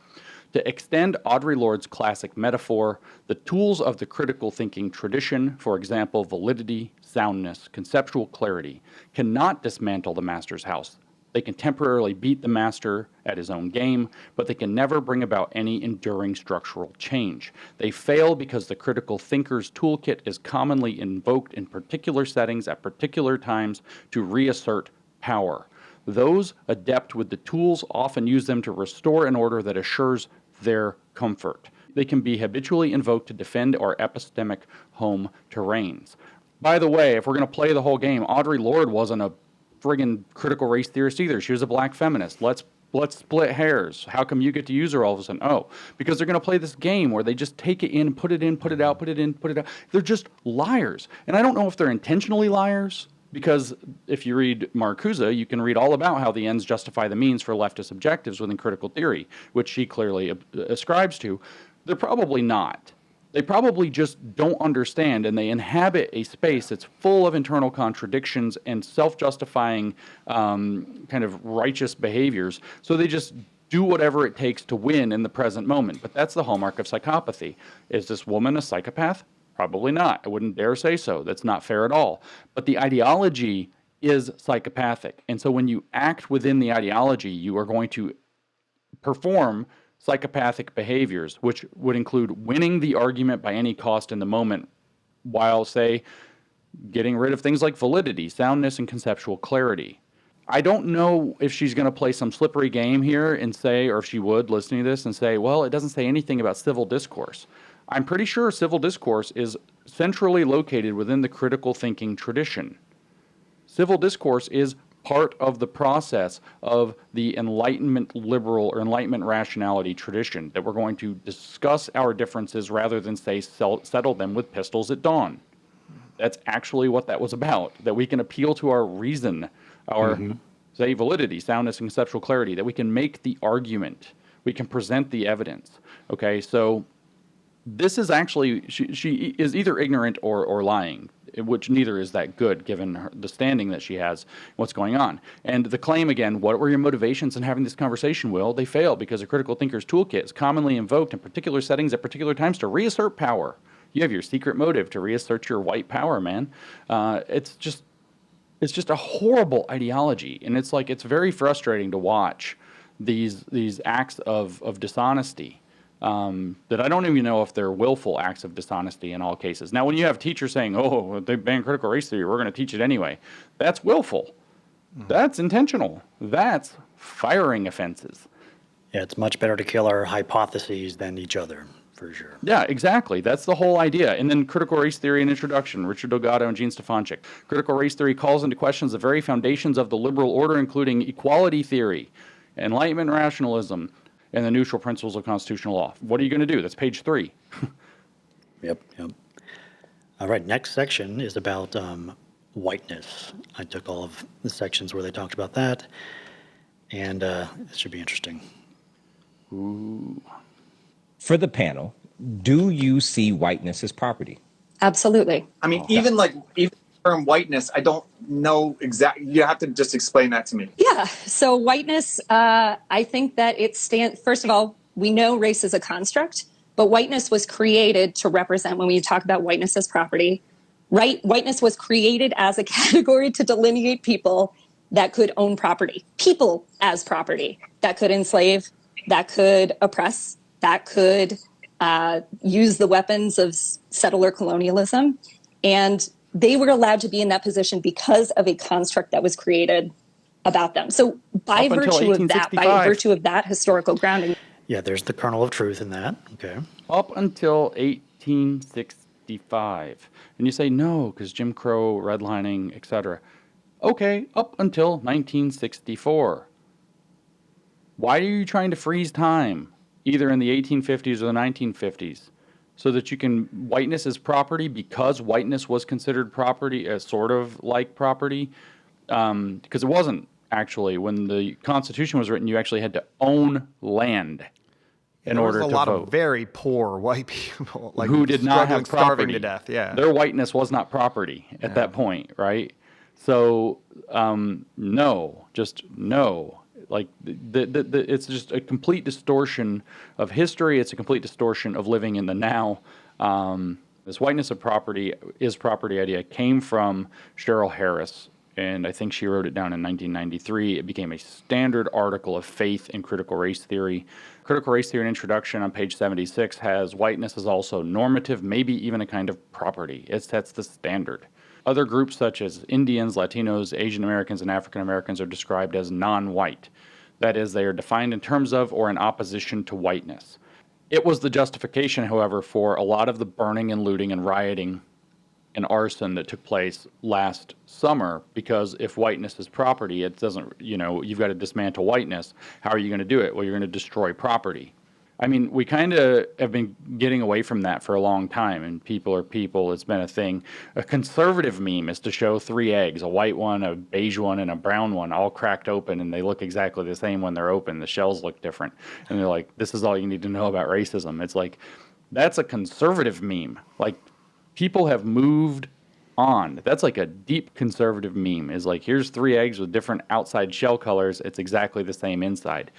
To extend Audre Lorde's classic metaphor, the tools of the critical thinking tradition, for example, validity, soundness, conceptual clarity, cannot dismantle the master's house. They can temporarily beat the master at his own game, but they can never bring about any enduring structural change. They fail because the critical thinker's toolkit is commonly invoked in particular settings at particular times to reassert power. Those adept with the tools often use them to restore an order that assures their comfort. They can be habitually invoked to defend our epistemic home terrains. By the way, if we're going to play the whole game, Audre Lorde wasn't a friggin' critical race theorist either. She was a black feminist. Let's split hairs. How come you get to use her all of a sudden? Oh, because they're going to play this game where they just take it in, put it in, put it out, put it in, put it out. They're just liars. And I don't know if they're intentionally liars, because if you read Marcuse, you can read all about how the ends justify the means for leftist objectives within critical theory, which she clearly ascribes to. They're probably not. They probably just don't understand, and they inhabit a space that's full of internal contradictions and self-justifying kind of righteous behaviors. So they just do whatever it takes to win in the present moment. But that's the hallmark of psychopathy. Is this woman a psychopath? Probably not. I wouldn't dare say so. That's not fair at all. But the ideology is psychopathic. And so when you act within the ideology, you are going to perform psychopathic behaviors, which would include winning the argument by any cost in the moment, while, say, getting rid of things like validity, soundness, and conceptual clarity. I don't know if she's going to play some slippery game here and say, or if she would, listening to this, and say, well, it doesn't say anything about civil discourse. I'm pretty sure civil discourse is centrally located within the critical thinking tradition. Civil discourse is part of the process of the Enlightenment liberal or Enlightenment rationality tradition, that we're going to discuss our differences rather than, say, settle them with pistols at dawn. That's actually what that was about, that we can appeal to our reason, our, say, validity, soundness, and conceptual clarity, that we can make the argument, we can present the evidence. Okay, so this is actually, she is either ignorant or lying, which neither is that good given the standing that she has, what's going on. And the claim, again, what were your motivations in having this conversation, Will? They fail because a critical thinker's toolkit is commonly invoked in particular settings at particular times to reassert power. You have your secret motive to reassert your white power, man. It's just a horrible ideology. And it's like, it's very frustrating to watch these acts of dishonesty. That I don't even know if they're willful acts of dishonesty in all cases. Now, when you have teachers saying, oh, they banned critical race theory, we're going to teach it anyway, that's willful. That's intentional. That's firing offenses. Yeah, it's much better to kill our hypotheses than each other, for sure. Yeah, exactly. That's the whole idea. And then critical race theory and introduction, Richard Delgado and Gene Stefanczyk. Critical race theory calls into question the very foundations of the liberal order, including equality theory, Enlightenment rationalism, and the neutral principles of constitutional law. What are you going to do? That's page 3. Yep. All right, next section is about whiteness. I took all of the sections where they talked about that, and it should be interesting. Ooh. For the panel, do you see whiteness as property? Absolutely. I mean, even the term whiteness, I don't know exactly. You have to just explain that to me. Yeah. So whiteness, I think that it stands, first of all, we know race is a construct, but whiteness was created to represent, when we talk about whiteness as property, right? Whiteness was created as a category to delineate people that could own property, people as property, that could enslave, that could oppress, that could use the weapons of settler colonialism. And they were allowed to be in that position because of a construct that was created about them. So by virtue of that historical grounding. Yeah, there's the kernel of truth in that. Okay. Up until 1865. And you say, no, because Jim Crow, redlining, etc. Okay, up until 1964. Why are you trying to freeze time, either in the 1850s or the 1950s? So that you can, whiteness is property because whiteness was considered property, sort of like property, because it wasn't actually. When the Constitution was written, you actually had to own land in order to vote. There was a lot of very poor white people, like who did not have property. Starving to death. Yeah, their whiteness was not property at that point, right? So no, just no. Like it's just a complete distortion of history. It's a complete distortion of living in the now. This whiteness of property is property idea came from Cheryl Harris, and I think she wrote it down in 1993. It became a standard article of faith in critical race theory. Critical race theory and introduction on page 76 has whiteness as also normative, maybe even a kind of property. It sets the standard. Other groups such as Indians, Latinos, Asian Americans, and African Americans are described as non-white. That is, they are defined in terms of or in opposition to whiteness. It was the justification, however, for a lot of the burning and looting and rioting and arson that took place last summer, because if whiteness is property, it doesn't, you've got to dismantle whiteness. How are you going to do it? Well, you're going to destroy property. I mean, we kind of have been getting away from that for a long time, and people are people. It's been a thing. A conservative meme is to show 3 eggs, a white one, a beige one, and a brown one, all cracked open, and they look exactly the same when they're open. The shells look different. And they're like, this is all you need to know about racism. It's like, That's a conservative meme. Like, people have moved on. That's like a deep conservative meme, is like, here's 3 eggs with different outside shell colors. It's exactly the same inside.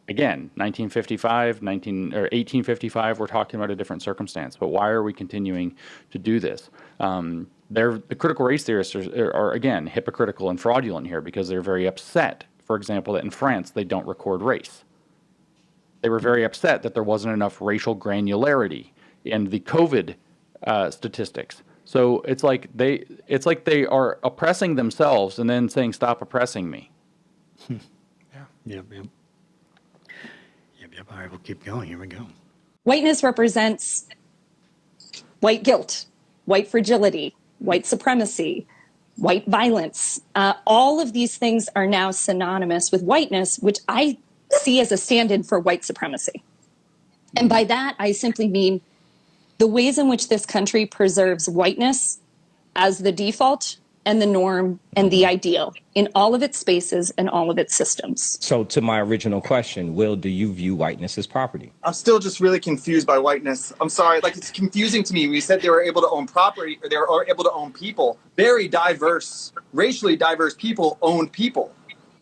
Again, 1855, we're talking about a different circumstance. But why are we continuing to do this? The critical race theorists are, again, hypocritical and fraudulent here because they're very upset, for example, that in France they don't record race. They were very upset that there wasn't enough racial granularity in the COVID statistics. So it's like they are oppressing themselves and then saying, "Stop oppressing me." Yep. All right, we'll keep going. Here we go. Whiteness represents white guilt, white fragility, white supremacy, white violence. All of these things are now synonymous with whiteness, which I see as a stand-in for white supremacy. And by that, I simply mean the ways in which this country preserves whiteness as the default and the norm and the ideal in all of its spaces and all of its systems. So to my original question, Will, do you view whiteness as property? I'm still just really confused by whiteness. I'm sorry, like, it's confusing to me. We said they were able to own property, or they were able to own people. Very diverse, racially diverse people owned people.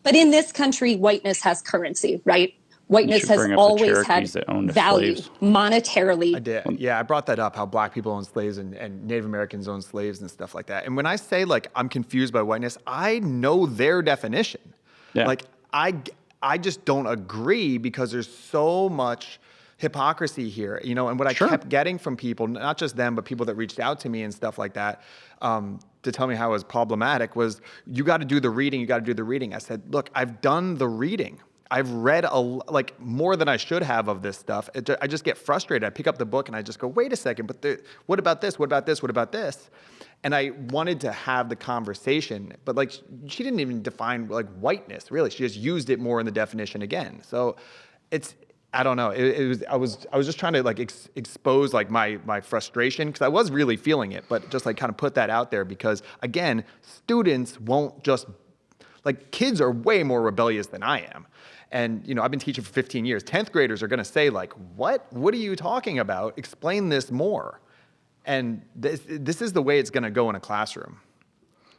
But in this country, whiteness has currency, right? Whiteness has always had value monetarily. I did. Yeah, I brought that up, how black people own slaves and Native Americans own slaves and stuff like that. And when I say, like, I'm confused by whiteness, I know their definition. Yeah. Like, I just don't agree because there's so much hypocrisy here, you know. And what I kept getting from people, not just them, but people that reached out to me and stuff like that, to tell me how it was problematic, was, you got to do the reading, you got to do the reading. I said, look, I've done the reading. I've read more than I should have of this stuff. I just get frustrated. I pick up the book and I just go, wait a second, but what about this? What about this? What about this? And I wanted to have the conversation, but, like, she didn't even define, like, whiteness, really. She just used it more in the definition again. So I don't know. I was just trying to, like, expose, like, my frustration, because I was really feeling it, but just, like, kind of put that out there because, again, students won't just, like, kids are way more rebellious than I am. And, you know, I've been teaching for 15 years. 10th graders are going to say, like, what are you talking about? Explain this more. And this is the way it's going to go in a classroom.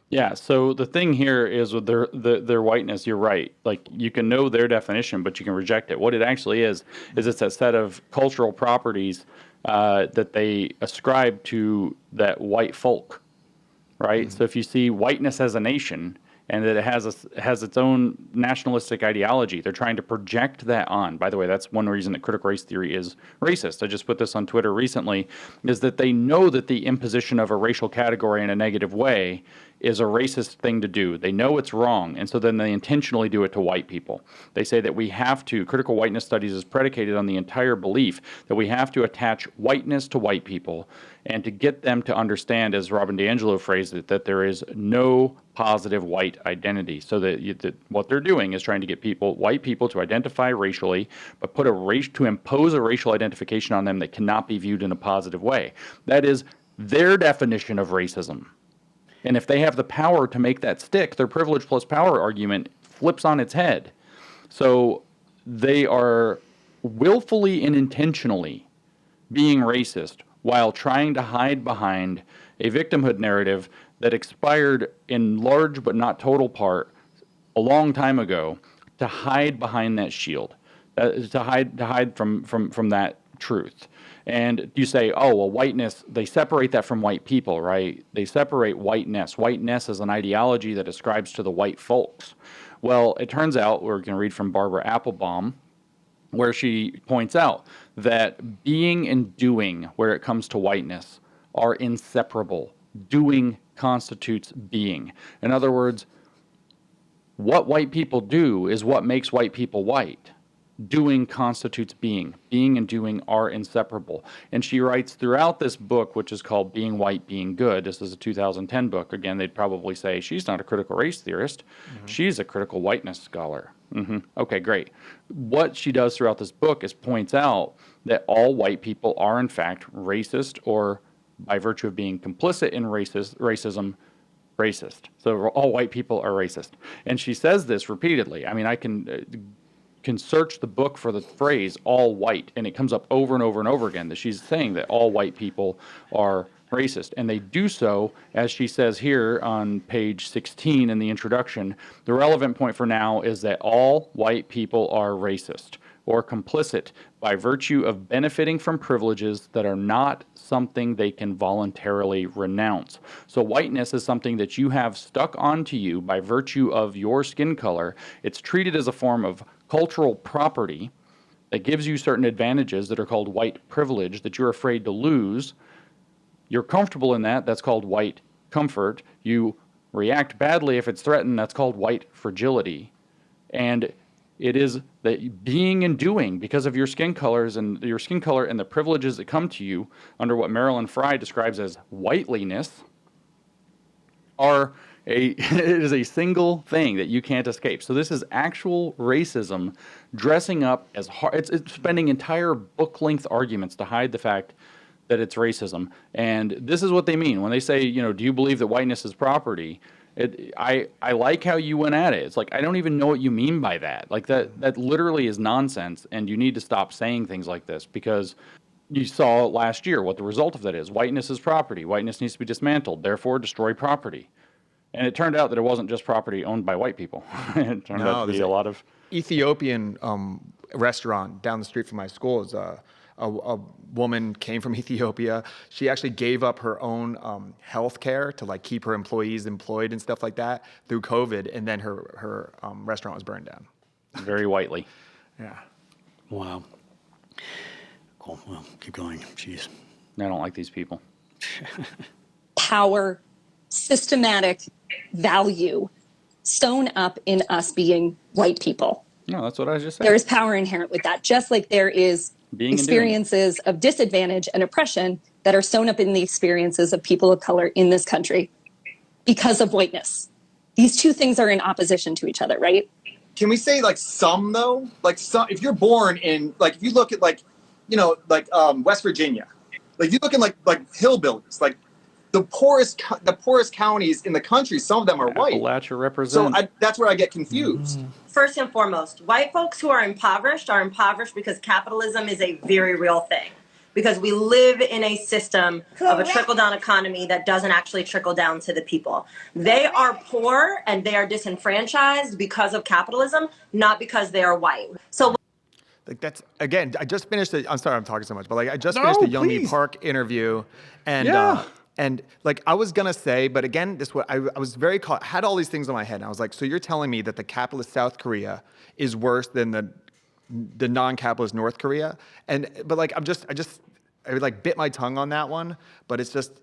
Yeah, so the thing here is with their whiteness, you're right. Like, you can know their definition, but you can reject it. What it actually is it's a set of cultural properties that they ascribe to that white folk, right? Mm-hmm. So if you see whiteness as a nation, and that it has its own nationalistic ideology, they're trying to project that on. By the way, that's one reason that critical race theory is racist. I just put this on Twitter recently, is that they know that the imposition of a racial category in a negative way is a racist thing to do. They know it's wrong, and so then they intentionally do it to white people. They say that we have to, critical whiteness studies is predicated on the entire belief that we have to attach whiteness to white people and to get them to understand, as Robin DiAngelo phrased it, that there is no positive white identity. So that what they're doing is trying to get white people to identify racially, but to impose a racial identification on them that cannot be viewed in a positive way. That is their definition of racism. And if they have the power to make that stick, their privilege plus power argument flips on its head. So they are willfully and intentionally being racist while trying to hide behind a victimhood narrative that expired in large but not total part a long time ago, to hide behind that shield, to hide from that truth. And you say, oh, well, whiteness, they separate that from white people, right? They separate whiteness. Whiteness is an ideology that ascribes to the white folks. Well, it turns out, we're going to read from Barbara Applebaum, where she points out that being and doing, where it comes to whiteness, are inseparable. Doing constitutes being. In other words, what white people do is what makes white people white. Doing constitutes being. Being and doing are inseparable. And she writes throughout this book, which is called Being White, Being Good. This is a 2010 book. Again, they'd probably say she's not a critical race theorist. Mm-hmm. She's a critical whiteness scholar. Mm-hmm. Okay, great. What she does throughout this book is points out that all white people are in fact racist, or by virtue of being complicit in racism, racist. So all white people are racist. And she says this repeatedly. I mean, I can can search the book for the phrase all white, and it comes up over and over and over again that she's saying that all white people are racist. And they do so, as she says here on page 16 in the introduction, the relevant point for now is that all white people are racist or complicit by virtue of benefiting from privileges that are not something they can voluntarily renounce. So whiteness is something that you have stuck onto you by virtue of your skin color. It's treated as a form of cultural property that gives you certain advantages that are called white privilege that you're afraid to lose. You're comfortable in that, that's called white comfort. You react badly if it's threatened, that's called white fragility. And it is that being and doing because of your skin colors and your skin color and the privileges that come to you under what Marilyn Frye describes as whiteliness are it is a single thing that you can't escape. So this is actual racism dressing up as hard. It's spending entire book-length arguments to hide the fact that it's racism. And this is what they mean when they say, do you believe that whiteness is property? I like how you went at it. It's like, I don't even know what you mean by that. Like that literally is nonsense, and you need to stop saying things like this because you saw last year what the result of that is. Whiteness is property. Whiteness needs to be dismantled. Therefore, destroy property. And it turned out that it wasn't just property owned by white people. It turned out to be a lot of Ethiopian restaurant down the street from my school is a woman came from Ethiopia. She actually gave up her own health care to like keep her employees employed and stuff like that through COVID, and then her restaurant was burned down. Very whitely. Yeah. Wow. Cool. Well, keep going. Jeez. I don't like these people. Power, systematic value sewn up in us being white people. No, that's what I just said. There is power inherent with that, just like there is Being experiences of disadvantage and oppression that are sewn up in the experiences of people of color in this country because of whiteness. These two things are in opposition to each other, right? Can we say like some though? Like some, if you're born in like, if you look at West Virginia, like if you look at like hillbillies, like the poorest counties in the country, some of them are white. Appalachia represent. So that's where I get confused. First and foremost, white folks who are impoverished because capitalism is a very real thing. Because we live in a system of a trickle-down economy that doesn't actually trickle down to the people. They are poor and they are disenfranchised because of capitalism, not because they are white. So Like that's again, I just finished I'm sorry I'm talking so much, but like I just finished a Youngmi Park interview and like I was gonna say, but again, I was very caught, had all these things in my head, and I was like, so you're telling me that the capitalist South Korea is worse than the non-capitalist North Korea? But like I like bit my tongue on that one, but it's just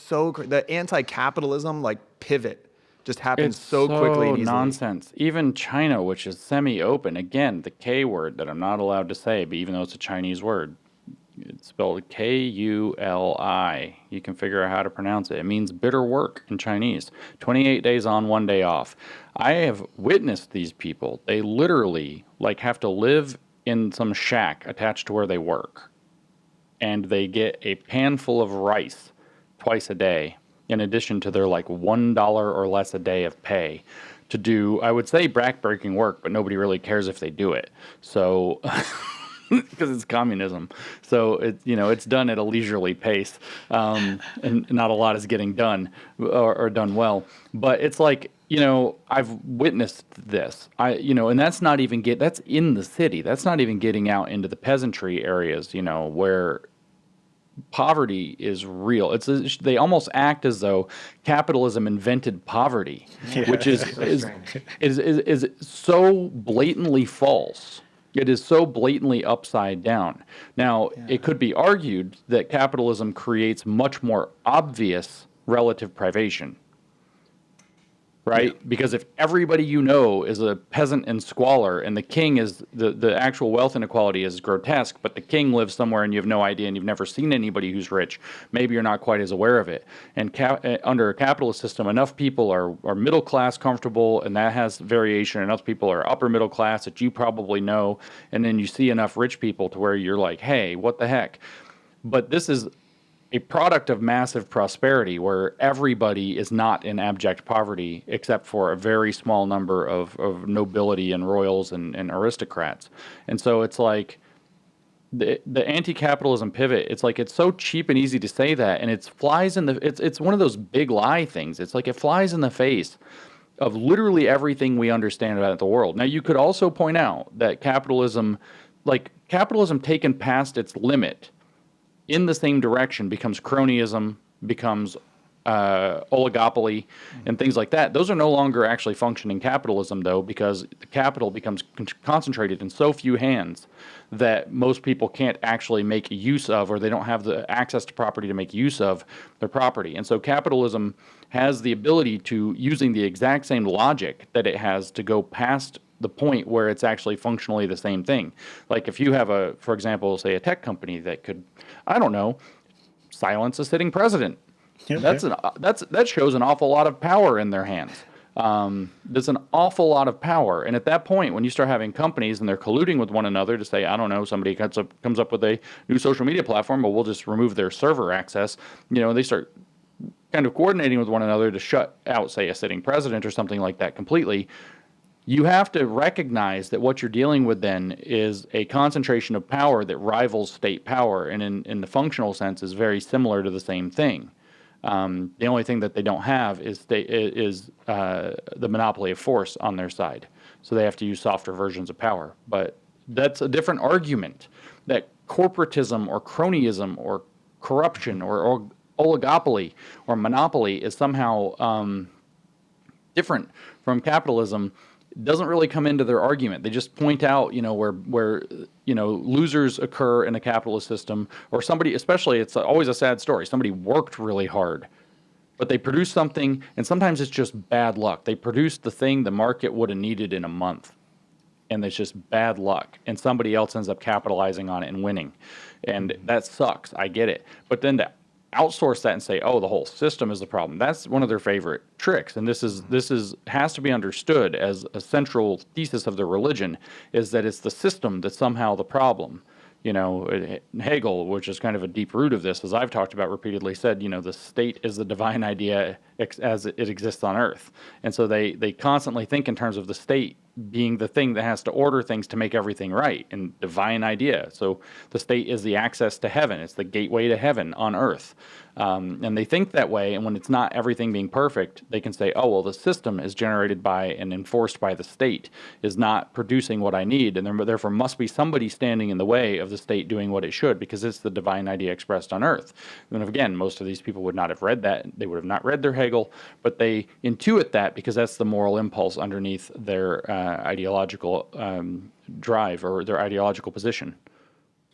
so the anti-capitalism like pivot just happens so quickly and easily. Nonsense. Even China, which is semi-open, again, the K word that I'm not allowed to say, but even though it's a Chinese word, it's spelled K-U-L-I. You can figure out how to pronounce it. It means bitter work in Chinese. 28 days on, 1 day off. I have witnessed these people. They literally like have to live in some shack attached to where they work. And they get a pan full of rice twice a day, in addition to their like $1 or less a day of pay to do, I would say, backbreaking work, but nobody really cares if they do it. So, because it's communism. So it's done at a leisurely pace, and not a lot is getting done or done well. But it's like, I've witnessed this. And that's not even that's in the city. That's not even getting out into the peasantry areas, where poverty is real. They almost act as though capitalism invented poverty, which is so blatantly false. It is so blatantly upside down. Now, it could be argued that capitalism creates much more obvious relative privation. Right? Yeah. Because if everybody is a peasant and squalor, and the king is the actual wealth inequality is grotesque, but the king lives somewhere and you have no idea and you've never seen anybody who's rich, maybe you're not quite as aware of it. And under a capitalist system, enough people are middle class comfortable, and that has variation. Enough people are upper middle class that you probably know, and then you see enough rich people to where you're like, hey, what the heck? But this is a product of massive prosperity where everybody is not in abject poverty except for a very small number of nobility and royals and aristocrats. And so it's like the anti-capitalism pivot, it's like it's so cheap and easy to say that, and it flies in the it's one of those big lie things. It's like it flies in the face of literally everything we understand about the world. Now, you could also point out that capitalism taken past its limit in the same direction becomes cronyism, becomes oligopoly, and things like that. Those are no longer actually functioning capitalism, though, because the capital becomes concentrated in so few hands that most people can't actually make use of, or they don't have the access to property to make use of their property. And so capitalism has the ability to, using the exact same logic that it has, to go past the point where it's actually functionally the same thing. Like if you have for example, say a tech company that could, I don't know, silence a sitting president. Okay. That shows an awful lot of power in their hands. There's an awful lot of power, and at that point, when you start having companies and they're colluding with one another to say, I don't know, somebody comes up with a new social media platform, but we'll just remove their server access. They start kind of coordinating with one another to shut out, say, a sitting president or something like that completely. You have to recognize that what you're dealing with then is a concentration of power that rivals state power, and in the functional sense is very similar to the same thing. The only thing that they don't have is the monopoly of force on their side. So they have to use softer versions of power. But that's a different argument, that corporatism or cronyism or corruption or oligopoly or monopoly is somehow different from capitalism. Doesn't really come into their argument. They just point out, where losers occur in a capitalist system, or somebody, especially, it's always a sad story. Somebody worked really hard, but they produced something, and sometimes it's just bad luck. They produced the thing the market would have needed in a month, and it's just bad luck, and somebody else ends up capitalizing on it and winning, and that sucks. I get it, but then to outsource that and say, oh, the whole system is the problem. That's one of their favorite tricks. And this has to be understood as a central thesis of their religion, is that it's the system that's somehow the problem. Hegel, which is kind of a deep root of this, as I've talked about repeatedly, said, the state is the divine idea as it exists on earth. And so they constantly think in terms of the state being the thing that has to order things to make everything right, and divine idea. So the state is the access to heaven. It's the gateway to heaven on earth. And they think that way, and when it's not everything being perfect, they can say, oh, well, the system is generated by and enforced by the state, is not producing what I need, and therefore must be somebody standing in the way of the state doing what it should, because it's the divine idea expressed on earth. And again, most of these people would not have read that. They would have not read their Hegel, but they intuit that because that's the moral impulse underneath their ideological drive or their ideological position.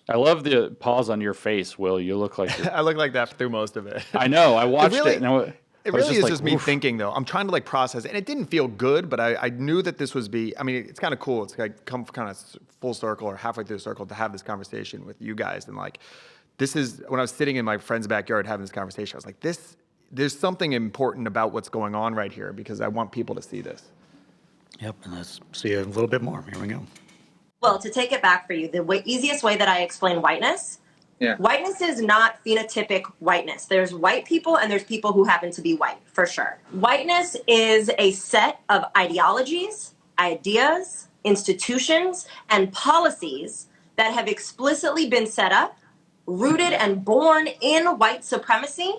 I love the pause on your face, Will. You look like I look like that through most of it. I know. I watched it. It really is just me thinking, though. I'm trying to process it, and it didn't feel good, but I knew that this was it's kind of cool. It's like come kind of full circle or halfway through the circle to have this conversation with you guys. And this is when I was sitting in my friend's backyard having this conversation, I was like, there's something important about what's going on right here, because I want people to see this. Yep, and let's see a little bit more. Here we go. Well, to take it back for you, the easiest way that I explain whiteness, whiteness is not phenotypic whiteness. There's white people and there's people who happen to be white, for sure. Whiteness is a set of ideologies, ideas, institutions, and policies that have explicitly been set up, rooted and born in white supremacy,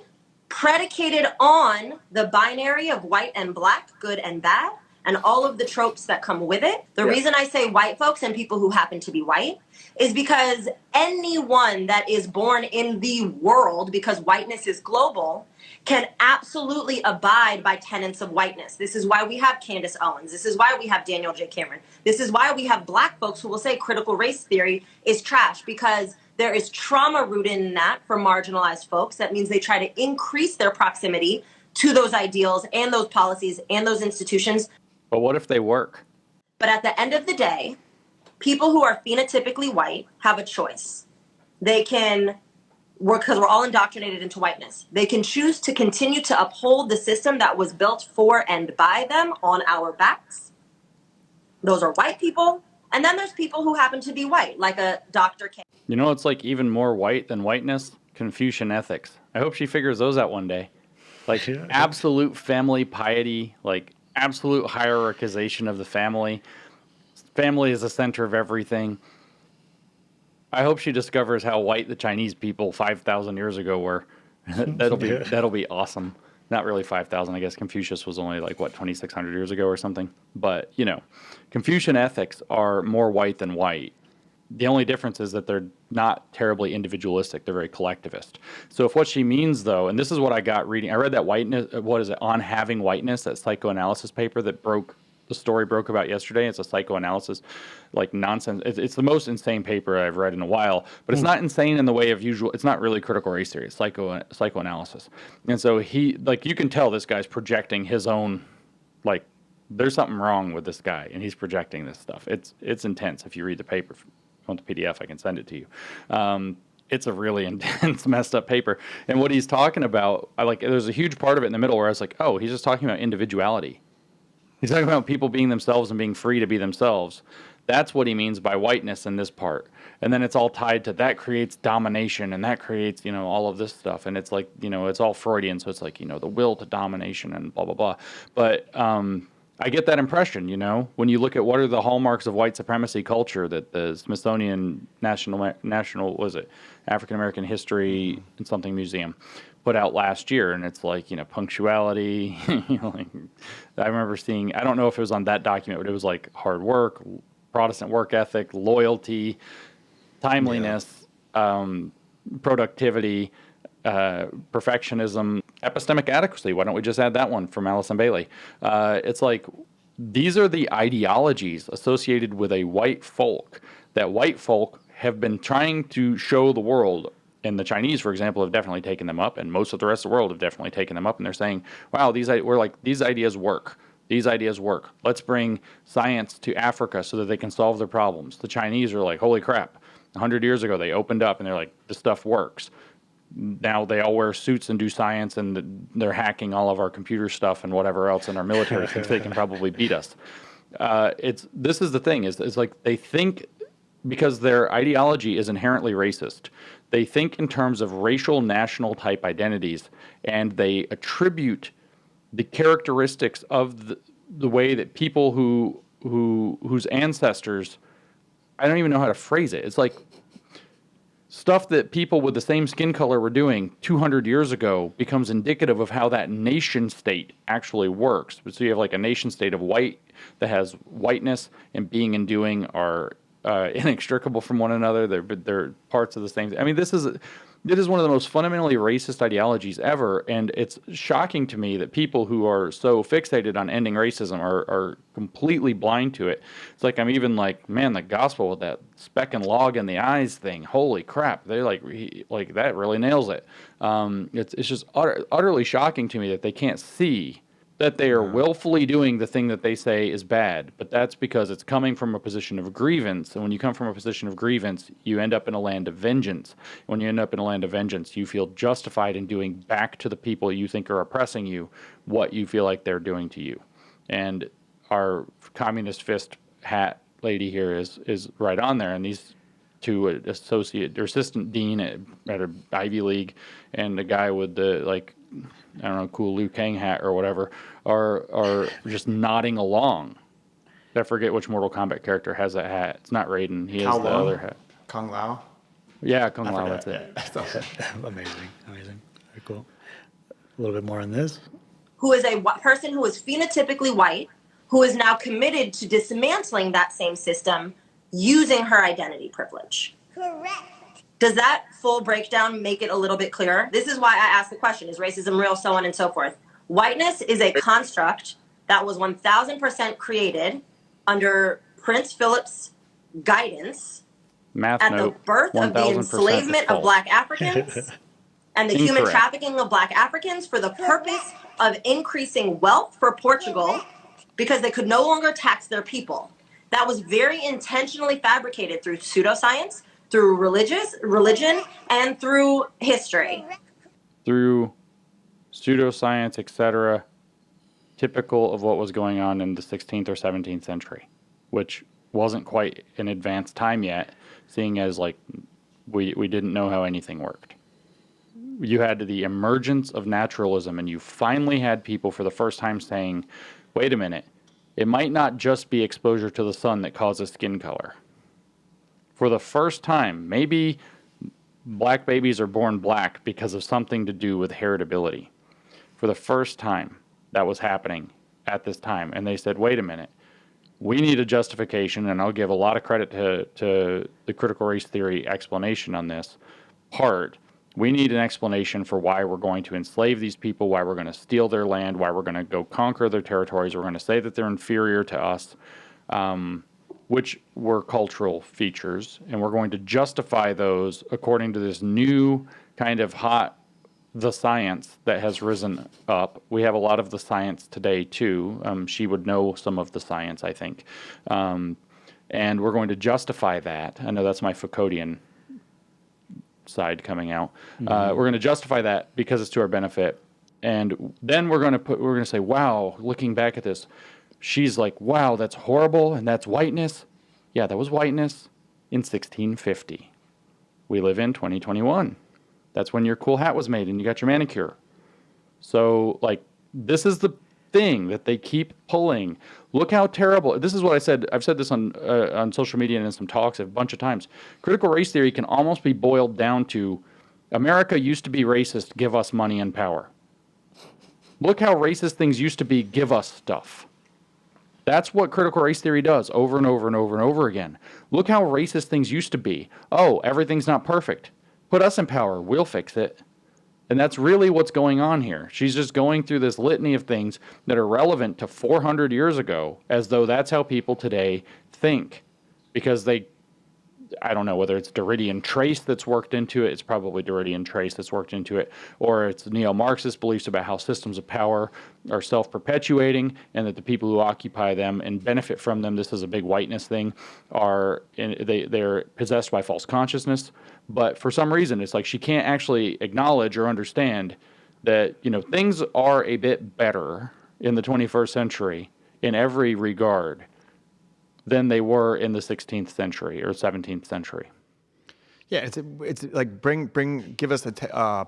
predicated on the binary of white and black, good and bad, and all of the tropes that come with it. The reason I say white folks and people who happen to be white is because anyone that is born in the world, because whiteness is global, can absolutely abide by tenets of whiteness. This is why we have Candace Owens. This is why we have Daniel J. Cameron. This is why we have black folks who will say critical race theory is trash, because there is trauma rooted in that for marginalized folks. That means they try to increase their proximity to those ideals and those policies and those institutions. But what if they work? But at the end of the day, people who are phenotypically white have a choice. They can work, because we're all indoctrinated into whiteness. They can choose to continue to uphold the system that was built for and by them on our backs. Those are white people. And then there's people who happen to be white, like a Dr. K. It's like even more white than whiteness. Confucian ethics. I hope she figures those out one day. Like Yeah. absolute family piety, like absolute hierarchization of the family. Family is the center of everything. I hope she discovers how white the Chinese people 5,000 years ago were. That'll be awesome. Not really 5,000. I guess Confucius was only like, what, 2,600 years ago or something. But, you know, Confucian ethics are more white than white. The only difference is that they're not terribly individualistic. They're very collectivist. So if what she means, though, and this is what I got reading. I read that Whiteness, what is it, On Having Whiteness, that psychoanalysis paper that the story broke about yesterday. It's a psychoanalysis, like nonsense. It's the most insane paper I've read in a while, but it's not insane in the way of usual. It's not really critical race theory. It's psychoanalysis. And so you can tell this guy's projecting his own, like, there's something wrong with this guy, and he's projecting this stuff. It's intense. If you read the paper, if you want the PDF, I can send it to you. It's a really intense, messed up paper. And what he's talking about, there's a huge part of it in the middle where I was like, oh, he's just talking about individuality. He's talking about people being themselves and being free to be themselves. That's what he means by whiteness in this part. And then it's all tied to that creates domination, and that creates, all of this stuff. And it's like, it's all Freudian. So it's like, the will to domination and blah, blah, blah. But I get that impression, when you look at what are the hallmarks of white supremacy culture that the Smithsonian National was it, African American History and something museum put out last year, and it's like, punctuality. I remember seeing, I don't know if it was on that document, but it was like hard work, Protestant work ethic, loyalty, timeliness, productivity, perfectionism, epistemic adequacy. Why don't we just add that one from Allison Bailey? It's like, these are the ideologies associated with a white folk that white folk have been trying to show the world. And the Chinese, for example, have definitely taken them up, and most of the rest of the world have definitely taken them up. And they're saying, wow, these ideas work. These ideas work. Let's bring science to Africa so that they can solve their problems. The Chinese are like, holy crap. 100 years ago, they opened up and they're like, this stuff works. Now they all wear suits and do science, and they're hacking all of our computer stuff and whatever else in our military thinks they can probably beat us. This is the thing, is like they think, because their ideology is inherently racist, they think in terms of racial national type identities, and they attribute the characteristics of the way that people whose ancestors, I don't even know how to phrase it. It's like stuff that people with the same skin color were doing 200 years ago becomes indicative of how that nation state actually works. So you have like a nation state of white that has whiteness, and being and doing are inextricable from one another. They're parts of the same. I mean, it is one of the most fundamentally racist ideologies ever, and it's shocking to me that people who are so fixated on ending racism are completely blind to it. It's like, I'm even like, man, the gospel with that speck and log in the eyes thing, holy crap, they're like that really nails it. It's just utterly shocking to me that they can't see that they are willfully doing the thing that they say is bad, but that's because it's coming from a position of grievance. And when you come from a position of grievance, you end up in a land of vengeance. When you end up in a land of vengeance, you feel justified in doing back to the people you think are oppressing you what you feel like they're doing to you. And our communist fist hat lady here is right on there. And these two assistant dean at a Ivy League, and the guy with the, like, I don't know, cool Liu Kang hat or whatever, are just nodding along. I forget which Mortal Kombat character has that hat. It's not Raiden. He has the other hat. Kung Lao. Yeah, Kung Lao, that's it. Amazing. Very cool. A little bit more on this. Who is a person who is phenotypically white, who is now committed to dismantling that same system using her identity privilege. Correct. Does that full breakdown make it a little bit clearer? This is why I asked the question, is racism real, so on and so forth. Whiteness is a construct that was 1000% created under Prince Philip's guidance Math at note, the birth of the 1000% enslavement is of Black Africans and the human Incorrect. trafficking of Black Africans for the purpose of increasing wealth for Portugal because they could no longer tax their people. That was very intentionally fabricated through pseudoscience, through religion, and through history. Through pseudoscience, etc., typical of what was going on in the 16th or 17th century, which wasn't quite an advanced time yet, seeing as like we didn't know how anything worked. you had the emergence of naturalism, and you finally had people for the first time saying, wait a minute, it might not just be exposure to the sun that causes skin color. For the first time, maybe black babies are born black because of something to do with heritability. For the first time, that was happening at this time. And they said, wait a minute, we need a justification, and I'll give a lot of credit to the critical race theory explanation on this part. We need an explanation for why we're going to enslave these people, why we're going to steal their land, why we're going to go conquer their territories, we're going to say that they're inferior to us, which were cultural features, and we're going to justify those according to this new kind of the science that has risen up. We have a lot of the science today too. She would know some of the science, I think. And we're going to justify that. I know that's my Foucauldian side coming out. We're going to justify that because it's to our benefit. And then we're going to say, wow, looking back at this, she's like, wow, that's horrible, and that's whiteness. Yeah, that was whiteness in 1650. We live in 2021. That's when your cool hat was made and you got your manicure. So, like, this is the thing that they keep pulling. Look how terrible. This is what I said. I've said this on social media and in some talks a bunch of times. Critical race theory can almost be boiled down to America used to be racist, give us money and power. Look how racist things used to be, give us stuff. That's what critical race theory does over and over and over and over again. Look how racist things used to be. Oh, everything's not perfect. Put us in power. We'll fix it. And that's really what's going on here. She's just going through this litany of things that are relevant to 400 years ago, as though that's how people today think. Because I don't know whether it's Derridian trace that's worked into it. It's probably Derridian trace that's worked into it. Or it's neo-Marxist beliefs about how systems of power are self-perpetuating and that the people who occupy them and benefit from them, this is a big whiteness thing, they're possessed by false consciousness. But for some reason, it's like she can't actually acknowledge or understand that, things are a bit better in the 21st century in every regard than they were in the 16th century or 17th century. Yeah, it's like give us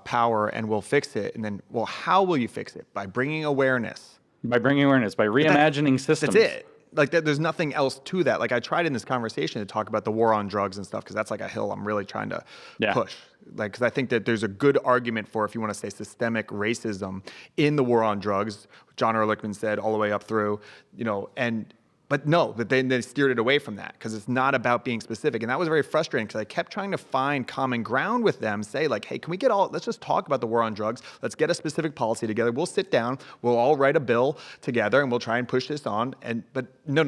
power and we'll fix it. And then, well, how will you fix it? By bringing awareness. By bringing awareness, by reimagining systems. That's it. Like there's nothing else to that. Like I tried in this conversation to talk about the war on drugs and stuff because that's like a hill I'm really trying to push. Like because I think that there's a good argument for, if you want to say systemic racism in the war on drugs. John Ehrlichman said all the way up through, But no, but they steered it away from that because it's not about being specific. And that was very frustrating because I kept trying to find common ground with them, say like, hey, can we let's just talk about the war on drugs. Let's get a specific policy together. We'll sit down. We'll all write a bill together and we'll try and push this on. But no.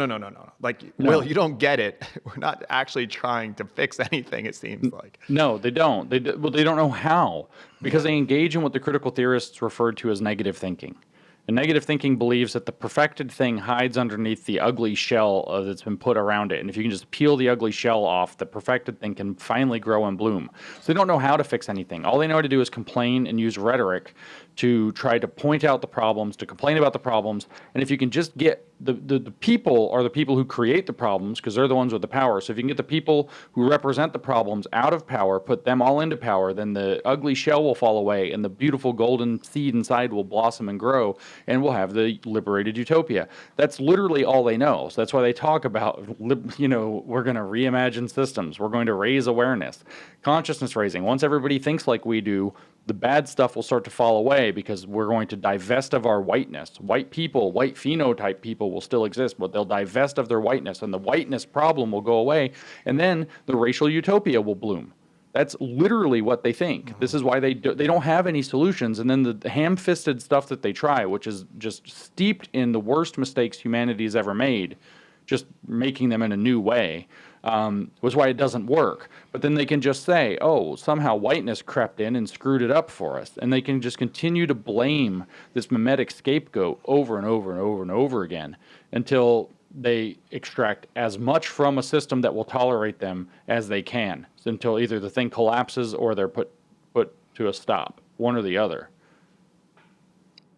Like, no. Will, you don't get it. We're not actually trying to fix anything, it seems like. No, they don't. They don't know how because they engage in what the critical theorists referred to as negative thinking. And negative thinking believes that the perfected thing hides underneath the ugly shell that's been put around it. And if you can just peel the ugly shell off, the perfected thing can finally grow and bloom. So they don't know how to fix anything. All they know how to do is complain and use rhetoric to try to point out the problems, to complain about the problems. And if you can just get the people are the people who create the problems because they're the ones with the power. So if you can get the people who represent the problems out of power, put them all into power, then the ugly shell will fall away and the beautiful golden seed inside will blossom and grow and we'll have the liberated utopia. That's literally all they know. So that's why they talk about, we're going to reimagine systems. We're going to raise awareness, consciousness raising. Once everybody thinks like we do, the bad stuff will start to fall away because we're going to divest of our whiteness. White people, white phenotype people will still exist, but they'll divest of their whiteness and the whiteness problem will go away and then the racial utopia will bloom. That's literally what they think. This is why they don't have any solutions. And then the ham-fisted stuff that they try, which is just steeped in the worst mistakes humanity's ever made, just making them in a new way, was why it doesn't work. But then they can just say, oh, somehow whiteness crept in and screwed it up for us. And they can just continue to blame this mimetic scapegoat over and over and over and over again until they extract as much from a system that will tolerate them as they can, until either the thing collapses or they're put to a stop, one or the other.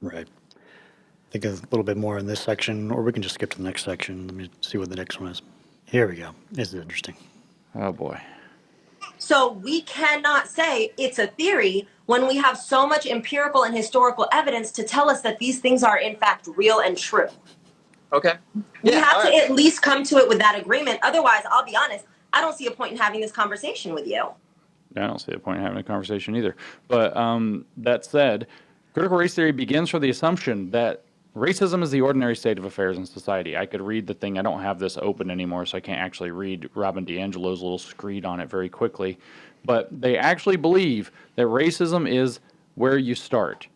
Right. I think a little bit more in this section, or we can just skip to the next section. Let me see what the next one is. Here we go. This is interesting. Oh, boy. So we cannot say it's a theory when we have so much empirical and historical evidence to tell us that these things are in fact real and true. Okay. We Yeah, have all to right. at least come to it with that agreement. Otherwise, I'll be honest, I don't see a point in having this conversation with you. I don't see the point in having a conversation either. But that said, critical race theory begins from the assumption that racism is the ordinary state of affairs in society. I could read the thing. I don't have this open anymore, so I can't actually read Robin DiAngelo's little screed on it very quickly. But they actually believe that racism is where you start,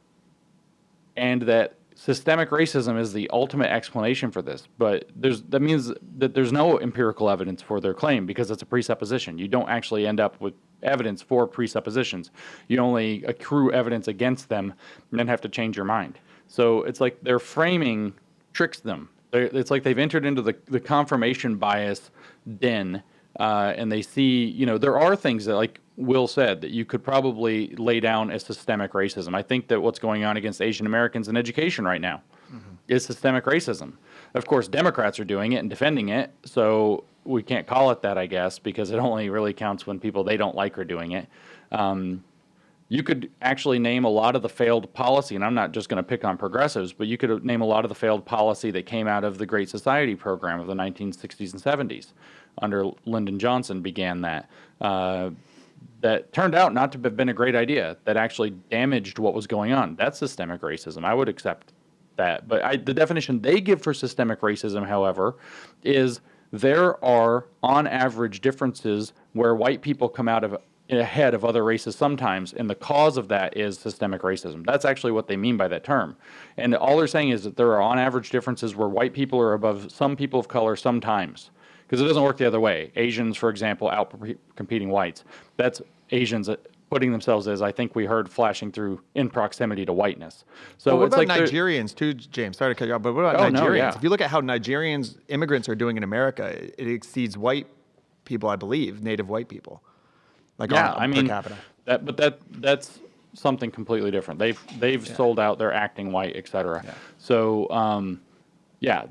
and that systemic racism is the ultimate explanation for this. But that means that there's no empirical evidence for their claim because it's a presupposition. You don't actually end up with evidence for presuppositions. You only accrue evidence against them and then have to change your mind. So it's like their framing tricks them. It's like they've entered into the confirmation bias den, and they see, there are things that, like Will said, that you could probably lay down as systemic racism. I think that what's going on against Asian Americans in education right now is systemic racism. Of course, Democrats are doing it and defending it, so we can't call it that, I guess, because it only really counts when people they don't like are doing it. You could actually name a lot of the failed policy, and I'm not just going to pick on progressives, but you could name a lot of the failed policy that came out of the Great Society program of the 1960s and 70s. Under Lyndon Johnson began that. That turned out not to have been a great idea, that actually damaged what was going on. That's systemic racism. I would accept that. But the definition they give for systemic racism, however, is there are, on average, differences where white people come out of ahead of other races sometimes, and the cause of that is systemic racism. That's actually what they mean by that term. And all they're saying is that there are, on average, differences where white people are above some people of color sometimes. Because it doesn't work the other way. Asians, for example, out-competing whites. That's Asians putting themselves as, I think we heard flashing through, in proximity to whiteness. So what it's about like Nigerians too, James? Sorry to cut you off, but what about Nigerians? No, yeah. If you look at how Nigerians, immigrants are doing in America, it exceeds white people, I believe, native white people. Like per capita. That's something completely different. They've sold out. They're acting white, etc. Yeah. So.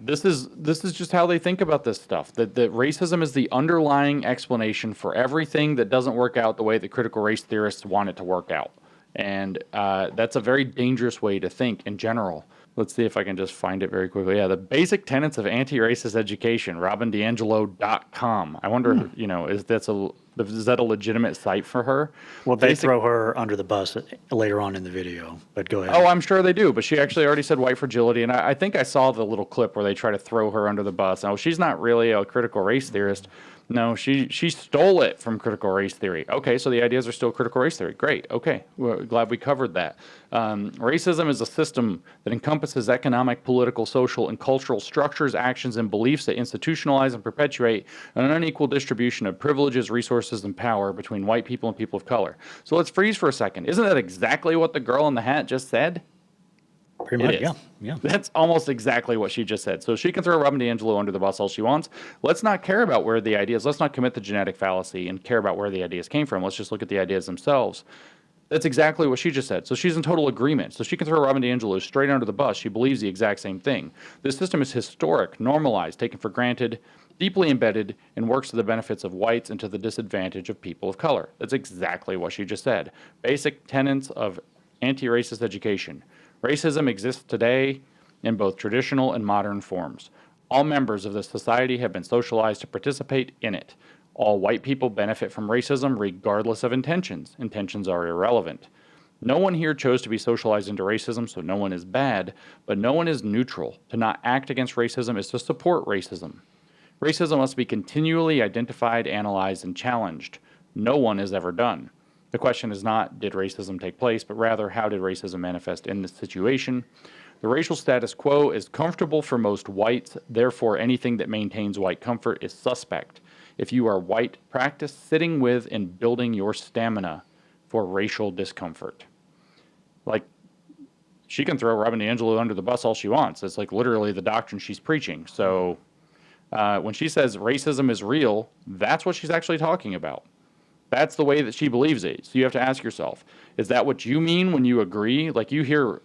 This is just how they think about this stuff. That racism is the underlying explanation for everything that doesn't work out the way that critical race theorists want it to work out. And that's a very dangerous way to think in general. Let's see if I can just find it very quickly. Yeah, the basic tenets of anti-racist education, robindiangelo.com. I wonder, is that a legitimate site for her? Well, they throw her under the bus later on in the video, but go ahead. Oh, I'm sure they do, but she actually already said white fragility, and I think I saw the little clip where they try to throw her under the bus. Now, she's not really a critical race theorist. No, she stole it from critical race theory. Okay, so the ideas are still critical race theory. Great, okay, we're glad we covered that. Racism is a system that encompasses economic, political, social, and cultural structures, actions, and beliefs that institutionalize and perpetuate an unequal distribution of privileges, resources, and power between white people and people of color. So let's freeze for a second. Isn't that exactly what the girl in the hat just said? Pretty much, yeah. That's almost exactly what she just said. So she can throw Robin DiAngelo under the bus all she wants. Let's not care about where the ideas, let's not commit the genetic fallacy and care about where the ideas came from. Let's just look at the ideas themselves. That's exactly what she just said. So she's in total agreement. So she can throw Robin DiAngelo straight under the bus. She believes the exact same thing. This system is historic, normalized, taken for granted, deeply embedded, and works to the benefits of whites and to the disadvantage of people of color. That's exactly what she just said. Basic tenets of anti-racist education. Racism exists today in both traditional and modern forms. All members of this society have been socialized to participate in it. All white people benefit from racism regardless of intentions. Intentions are irrelevant. No one here chose to be socialized into racism, so no one is bad, but no one is neutral. To not act against racism is to support racism. Racism must be continually identified, analyzed, and challenged. No one is ever done. The question is not, did racism take place, but rather, how did racism manifest in this situation? The racial status quo is comfortable for most whites, therefore anything that maintains white comfort is suspect. If you are white, practice sitting with and building your stamina for racial discomfort. Like, she can throw Robin DiAngelo under the bus all she wants. It's like literally the doctrine she's preaching. So when she says racism is real, that's what she's actually talking about. That's the way that she believes it. So you have to ask yourself, is that what you mean when you agree? Like, you hear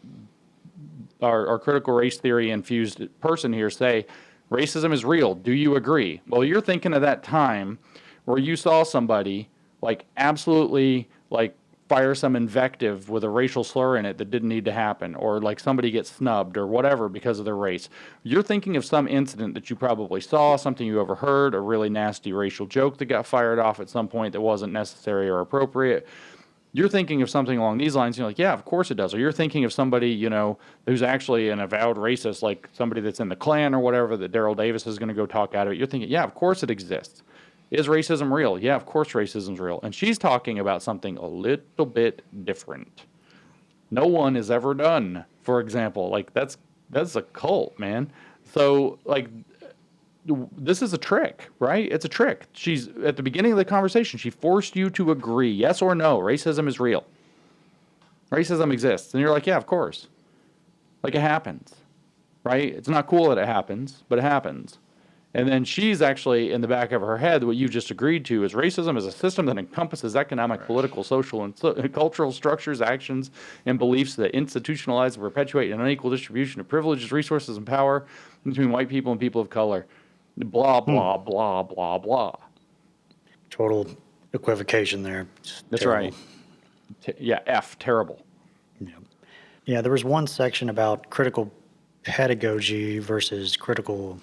our critical race theory infused person here say, racism is real. Do you agree? Well, you're thinking of that time where you saw somebody like absolutely like fire some invective with a racial slur in it that didn't need to happen, or like somebody gets snubbed or whatever because of their race. You're thinking of some incident that you probably saw, something you overheard, a really nasty racial joke that got fired off at some point that wasn't necessary or appropriate. You're thinking of something along these lines, you're like, yeah, of course it does. Or you're thinking of somebody, you know, who's actually an avowed racist, like somebody that's in the Klan or whatever, that Daryl Davis is going to go talk out of it. You're thinking, yeah, of course it exists. Is racism real? Yeah, of course racism's real. And she's talking about something a little bit different. No one has ever done, for example. Like, that's a cult, man. So, like, this is a trick, right? It's a trick. She's, at the beginning of the conversation, she forced you to agree, yes or no, racism is real. Racism exists. And you're like, yeah, of course. Like, it happens, right? It's not cool that it happens, but it happens. And then she's actually, in the back of her head, what you just agreed to is racism is a system that encompasses economic, political, social, and cultural structures, actions, and beliefs that institutionalize and perpetuate an unequal distribution of privileges, resources, and power between white people and people of color. Blah, blah, blah, blah, blah. Total equivocation there. That's terrible. right. Yeah, terrible. Yeah, there was one section about critical pedagogy versus critical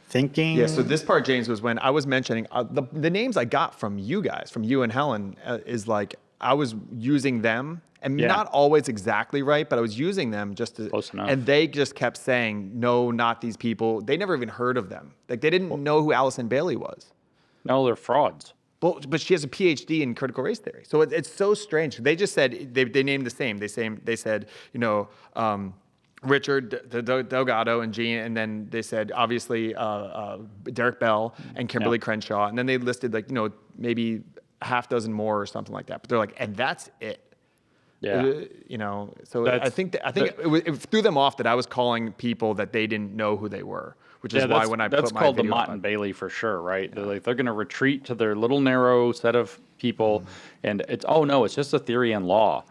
thinking. Yeah, so this part, James, was when I was mentioning the names I got from you guys, from you and Helen, is like I was using them, and not always exactly right, but I was using them just to, close enough. And they just kept saying, no, not these people. They never even heard of them. Like, they didn't know who Allison Bailey was. No, they're frauds. But she has a PhD in critical race theory. So it's so strange. They just said, they named the same. They said, you know, Richard Delgado and Gene, and then they said, obviously, Derek Bell and Kimberly Crenshaw. And then they listed, like, you know, maybe half dozen more or something like that. But they're like, and that's it. Yeah. You know, so I think it threw them off that I was calling people that they didn't know who they were, which is why when I put my that's called the video Mott up, and Bailey for sure, right? They're going to retreat to their little narrow set of people, and it's it's just a theory in law.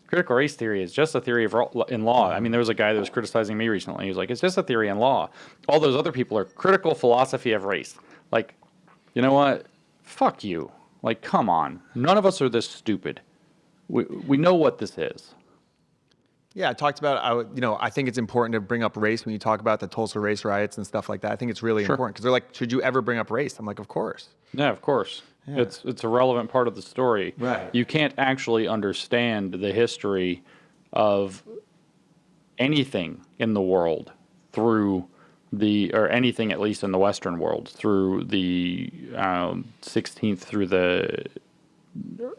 Critical race theory is just a theory in law. I mean, there was a guy that was criticizing me recently. He was like, it's just a theory in law. All those other people are critical philosophy of race. Like, you know what? Fuck you. Like, come on. None of us are this stupid. We know what this is. Yeah, I talked about, I think it's important to bring up race when you talk about the Tulsa race riots and stuff like that. I think it's really important because they're like, should you ever bring up race? I'm like, of course. Yeah, of course. Yeah. It's a relevant part of the story. Right. You can't actually understand the history of anything in the world through or anything at least in the Western world through the 16th through the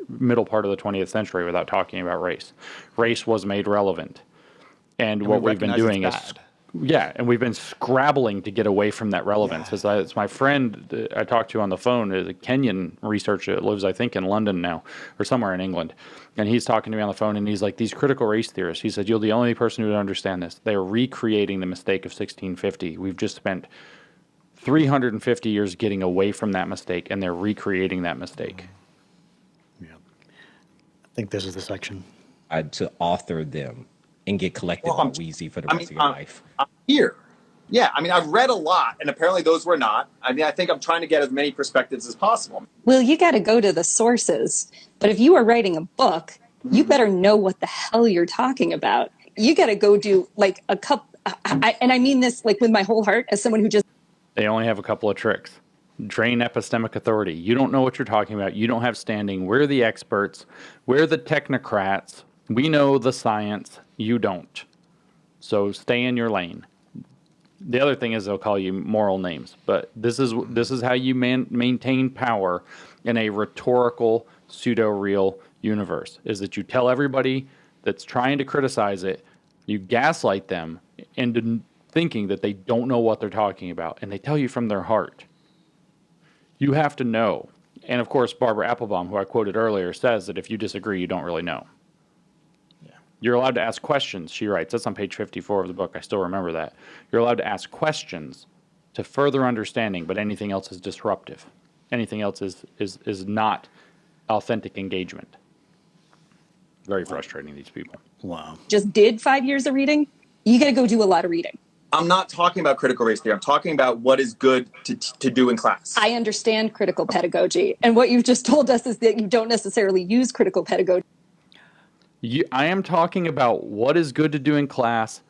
middle part of the 20th century without talking about race. Race was made relevant. And what we've been doing is, and we've been scrabbling to get away from that relevance. Yeah. It's my friend I talked to on the phone, a Kenyan researcher that lives, I think, in London now, or somewhere in England. And he's talking to me on the phone, and he's like, these critical race theorists, he said, you're the only person who would understand this. They're recreating the mistake of 1650. We've just spent 350 years getting away from that mistake, and they're recreating that mistake. I think this is the section. To author them and get collected by Wheezy for the rest of your life. I'm here. Yeah, I mean, I've read a lot, and apparently those were not. I mean, I think I'm trying to get as many perspectives as possible. Well, you got to go to the sources. But if you are writing a book, you better know what the hell you're talking about. You got to go do like a couple, and I mean this like with my whole heart as someone who just... They only have a couple of tricks. Drain epistemic authority. You don't know what you're talking about. You don't have standing. We're the experts. We're the technocrats. We know the science. You don't. So stay in your lane. The other thing is they'll call you moral names, but this is how you maintain power in a rhetorical, pseudo-real universe, is that you tell everybody that's trying to criticize it, you gaslight them into thinking that they don't know what they're talking about, and they tell you from their heart. You have to know. And of course, Barbara Applebaum, who I quoted earlier, says that if you disagree, you don't really know. Yeah. You're allowed to ask questions, she writes. That's on page 54 of the book. I still remember that. You're allowed to ask questions to further understanding, but anything else is disruptive. Anything else is not authentic engagement. Very frustrating, these people. Wow. Just did 5 years of reading. You got to go do a lot of reading. I'm not talking about critical race theory. I'm talking about what is good to do in class. I understand critical pedagogy. And what you've just told us is that you don't necessarily use critical pedagogy. I am talking about what is good to do in class.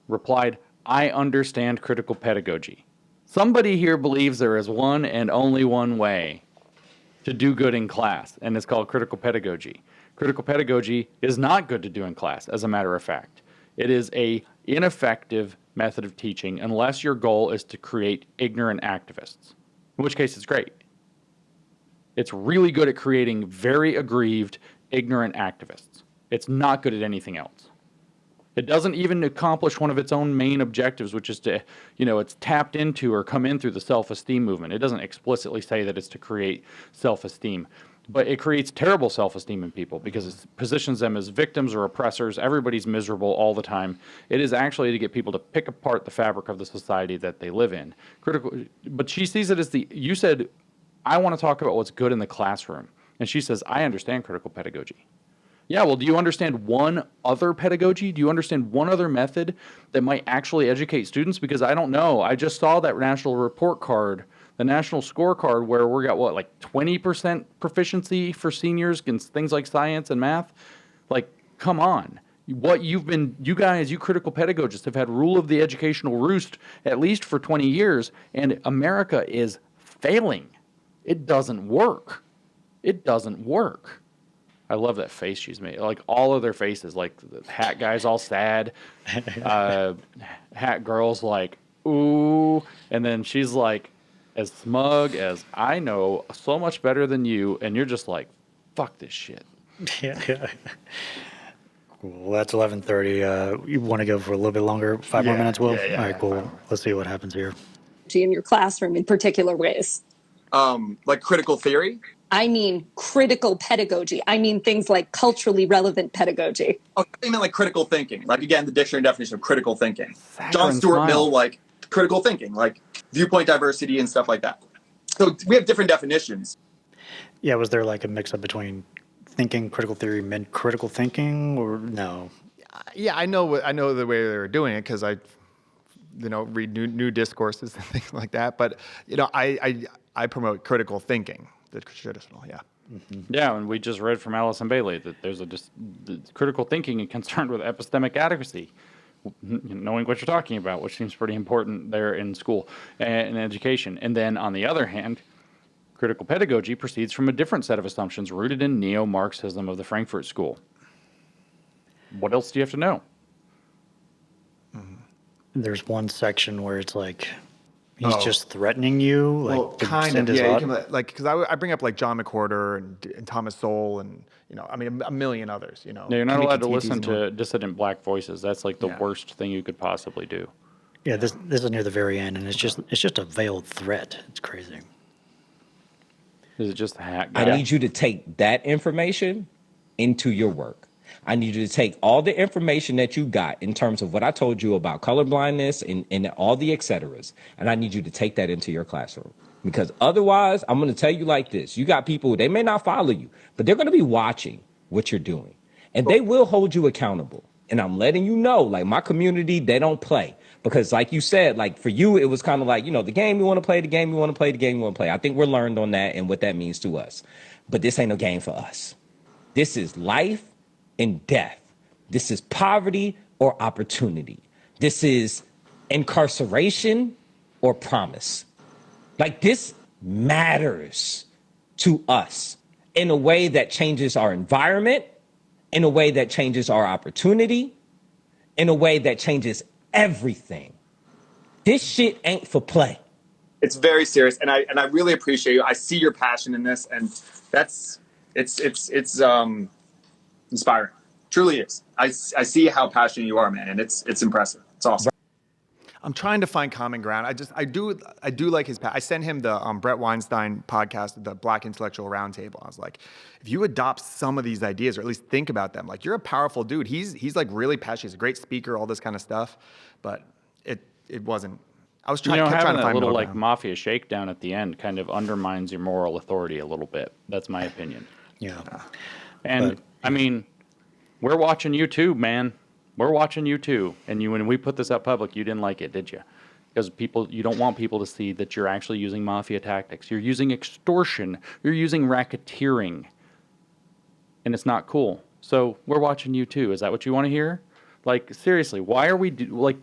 Replied, I understand critical pedagogy. Somebody here believes there is one and only one way to do good in class, and it's called critical pedagogy. Critical pedagogy is not good to do in class, as a matter of fact. It is a ineffective method of teaching unless your goal is to create ignorant activists, in which case it's great. It's really good at creating very aggrieved, ignorant activists. It's not good at anything else. It doesn't even accomplish one of its own main objectives, which is to, it's tapped into or come in through the self-esteem movement. It doesn't explicitly say that it's to create self-esteem, but it creates terrible self-esteem in people because it positions them as victims or oppressors. Everybody's miserable all the time. It is actually to get people to pick apart the fabric of the society that they live in. But she sees it as you said, I want to talk about what's good in the classroom. And she says, I understand critical pedagogy. Yeah, well, do you understand one other pedagogy? Do you understand one other method that might actually educate students? Because I don't know. I just saw that national report card, the national scorecard, where we got, 20% proficiency for seniors in things like science and math? Like, come on. You guys, you critical pedagogists have had rule of the educational roost at least for 20 years, and America is failing. It doesn't work. It doesn't work. I love that face she's made. Like all of their faces, like the hat guy's all sad, hat girl's like, ooh, and then she's like as smug as I know so much better than you, and you're just like, fuck this shit. Yeah. Cool. That's 11:30. You want to go for a little bit longer? Five more minutes, Will? Yeah, All right, cool. Let's see what happens here. In your classroom in particular ways. Like critical theory. I mean critical pedagogy. I mean things like culturally relevant pedagogy. Oh, I meant like critical thinking. Like, again, the dictionary definition of critical thinking. Saccharine John Stuart smile. Mill, like critical thinking, like viewpoint diversity and stuff like that. So we have different definitions. Yeah, was there like a mix-up between thinking critical theory meant critical thinking, or no? Yeah, I know the way they were doing it because I read new discourses and things like that. But I promote critical thinking, the traditional, yeah. Mm-hmm. Yeah, and we just read from Allison Bailey that there's the critical thinking and concerned with epistemic adequacy, knowing what you're talking about, which seems pretty important there in school and education. And then on the other hand, critical pedagogy proceeds from a different set of assumptions rooted in neo-Marxism of the Frankfurt School. What else do you have to know? There's one section where it's like he's just threatening you. Like, Well, to kind send of, his yeah. audio. Because I bring up like John McWhorter and Thomas Sowell and a million others. No, you're not Timmy allowed to Katiti's listen and all. to dissident black voices. That's like the worst thing you could possibly do. Yeah, this is near the very end, and it's just a veiled threat. It's crazy. Is it just the hat guy? I need you to take that information into your work. I need you to take all the information that you got in terms of what I told you about colorblindness and all the et ceteras, and I need you to take that into your classroom. Because otherwise, I'm going to tell you like this. You got people, they may not follow you, but they're going to be watching what you're doing. And they will hold you accountable. And I'm letting you know, like my community, they don't play. Because like you said, like for you, it was kind of like, the game you want to play, the game you want to play, the game you want to play. I think we're learned on that and what that means to us. But this ain't no game for us. This is life and death. This is poverty or opportunity. This is incarceration or promise. Like this matters to us in a way that changes our environment, in a way that changes our opportunity, in a way that changes everything. This shit ain't for play. It's very serious, and I really appreciate you. I see your passion in this, and it's inspiring. Truly is. I see how passionate you are, man, and it's impressive. It's awesome. I'm trying to find common ground. I do like his. I sent him the Brett Weinstein podcast, the Black Intellectual Roundtable. I was like, if you adopt some of these ideas, or at least think about them, like you're a powerful dude. He's like really passionate. He's a great speaker, all this kind of stuff. But it wasn't. I was trying to having find that little middle like ground. mafia shakedown at the end kind of undermines your moral authority a little bit. That's my opinion. Yeah. And I mean, we're watching you too, man. We're watching you too. And when we put this up public, you didn't like it, did you? Because you don't want people to see that you're actually using mafia tactics. You're using extortion. You're using racketeering. And it's not cool. So we're watching you too. Is that what you want to hear? Like, seriously, why are we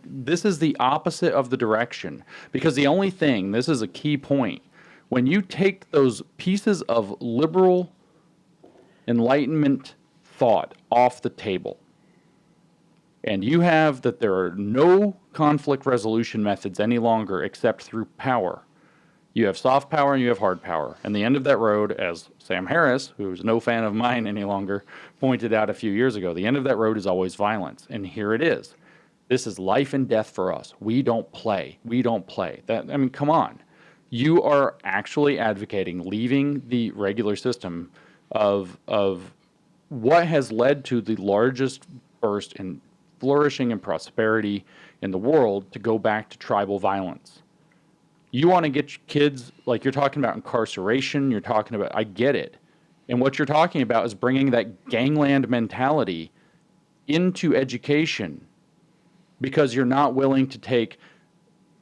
this is the opposite of the direction. Because the only thing, this is a key point, when you take those pieces of liberal Enlightenment thought off the table, and you have that there are no conflict resolution methods any longer except through power. You have soft power and you have hard power. And the end of that road, as Sam Harris, who's no fan of mine any longer, pointed out a few years ago, the end of that road is always violence. And here it is. This is life and death for us. We don't play. We don't play. Come on. You are actually advocating leaving the regular system of what has led to the largest burst in flourishing and prosperity in the world to go back to tribal violence. You want to get kids, like you're talking about incarceration, you're talking about, I get it. And what you're talking about is bringing that gangland mentality into education because you're not willing to take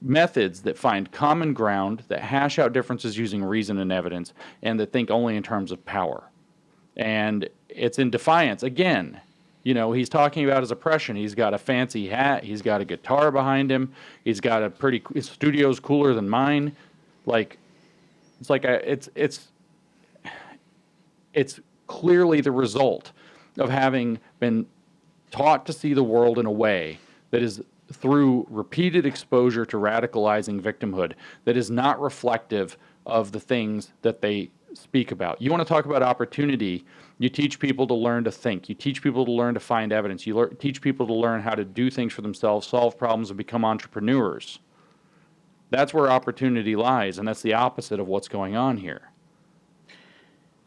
methods that find common ground, that hash out differences using reason and evidence, and that think only in terms of power. And it's in defiance. Again, he's talking about his oppression. He's got a fancy hat. He's got a guitar behind him. He's got his studio's cooler than mine. It's clearly the result of having been taught to see the world in a way that is through repeated exposure to radicalizing victimhood that is not reflective of the things that they speak about. You want to talk about opportunity, you teach people to learn to think. You teach people to learn to find evidence. You teach people to learn how to do things for themselves, solve problems, and become entrepreneurs. That's where opportunity lies, and that's the opposite of what's going on here.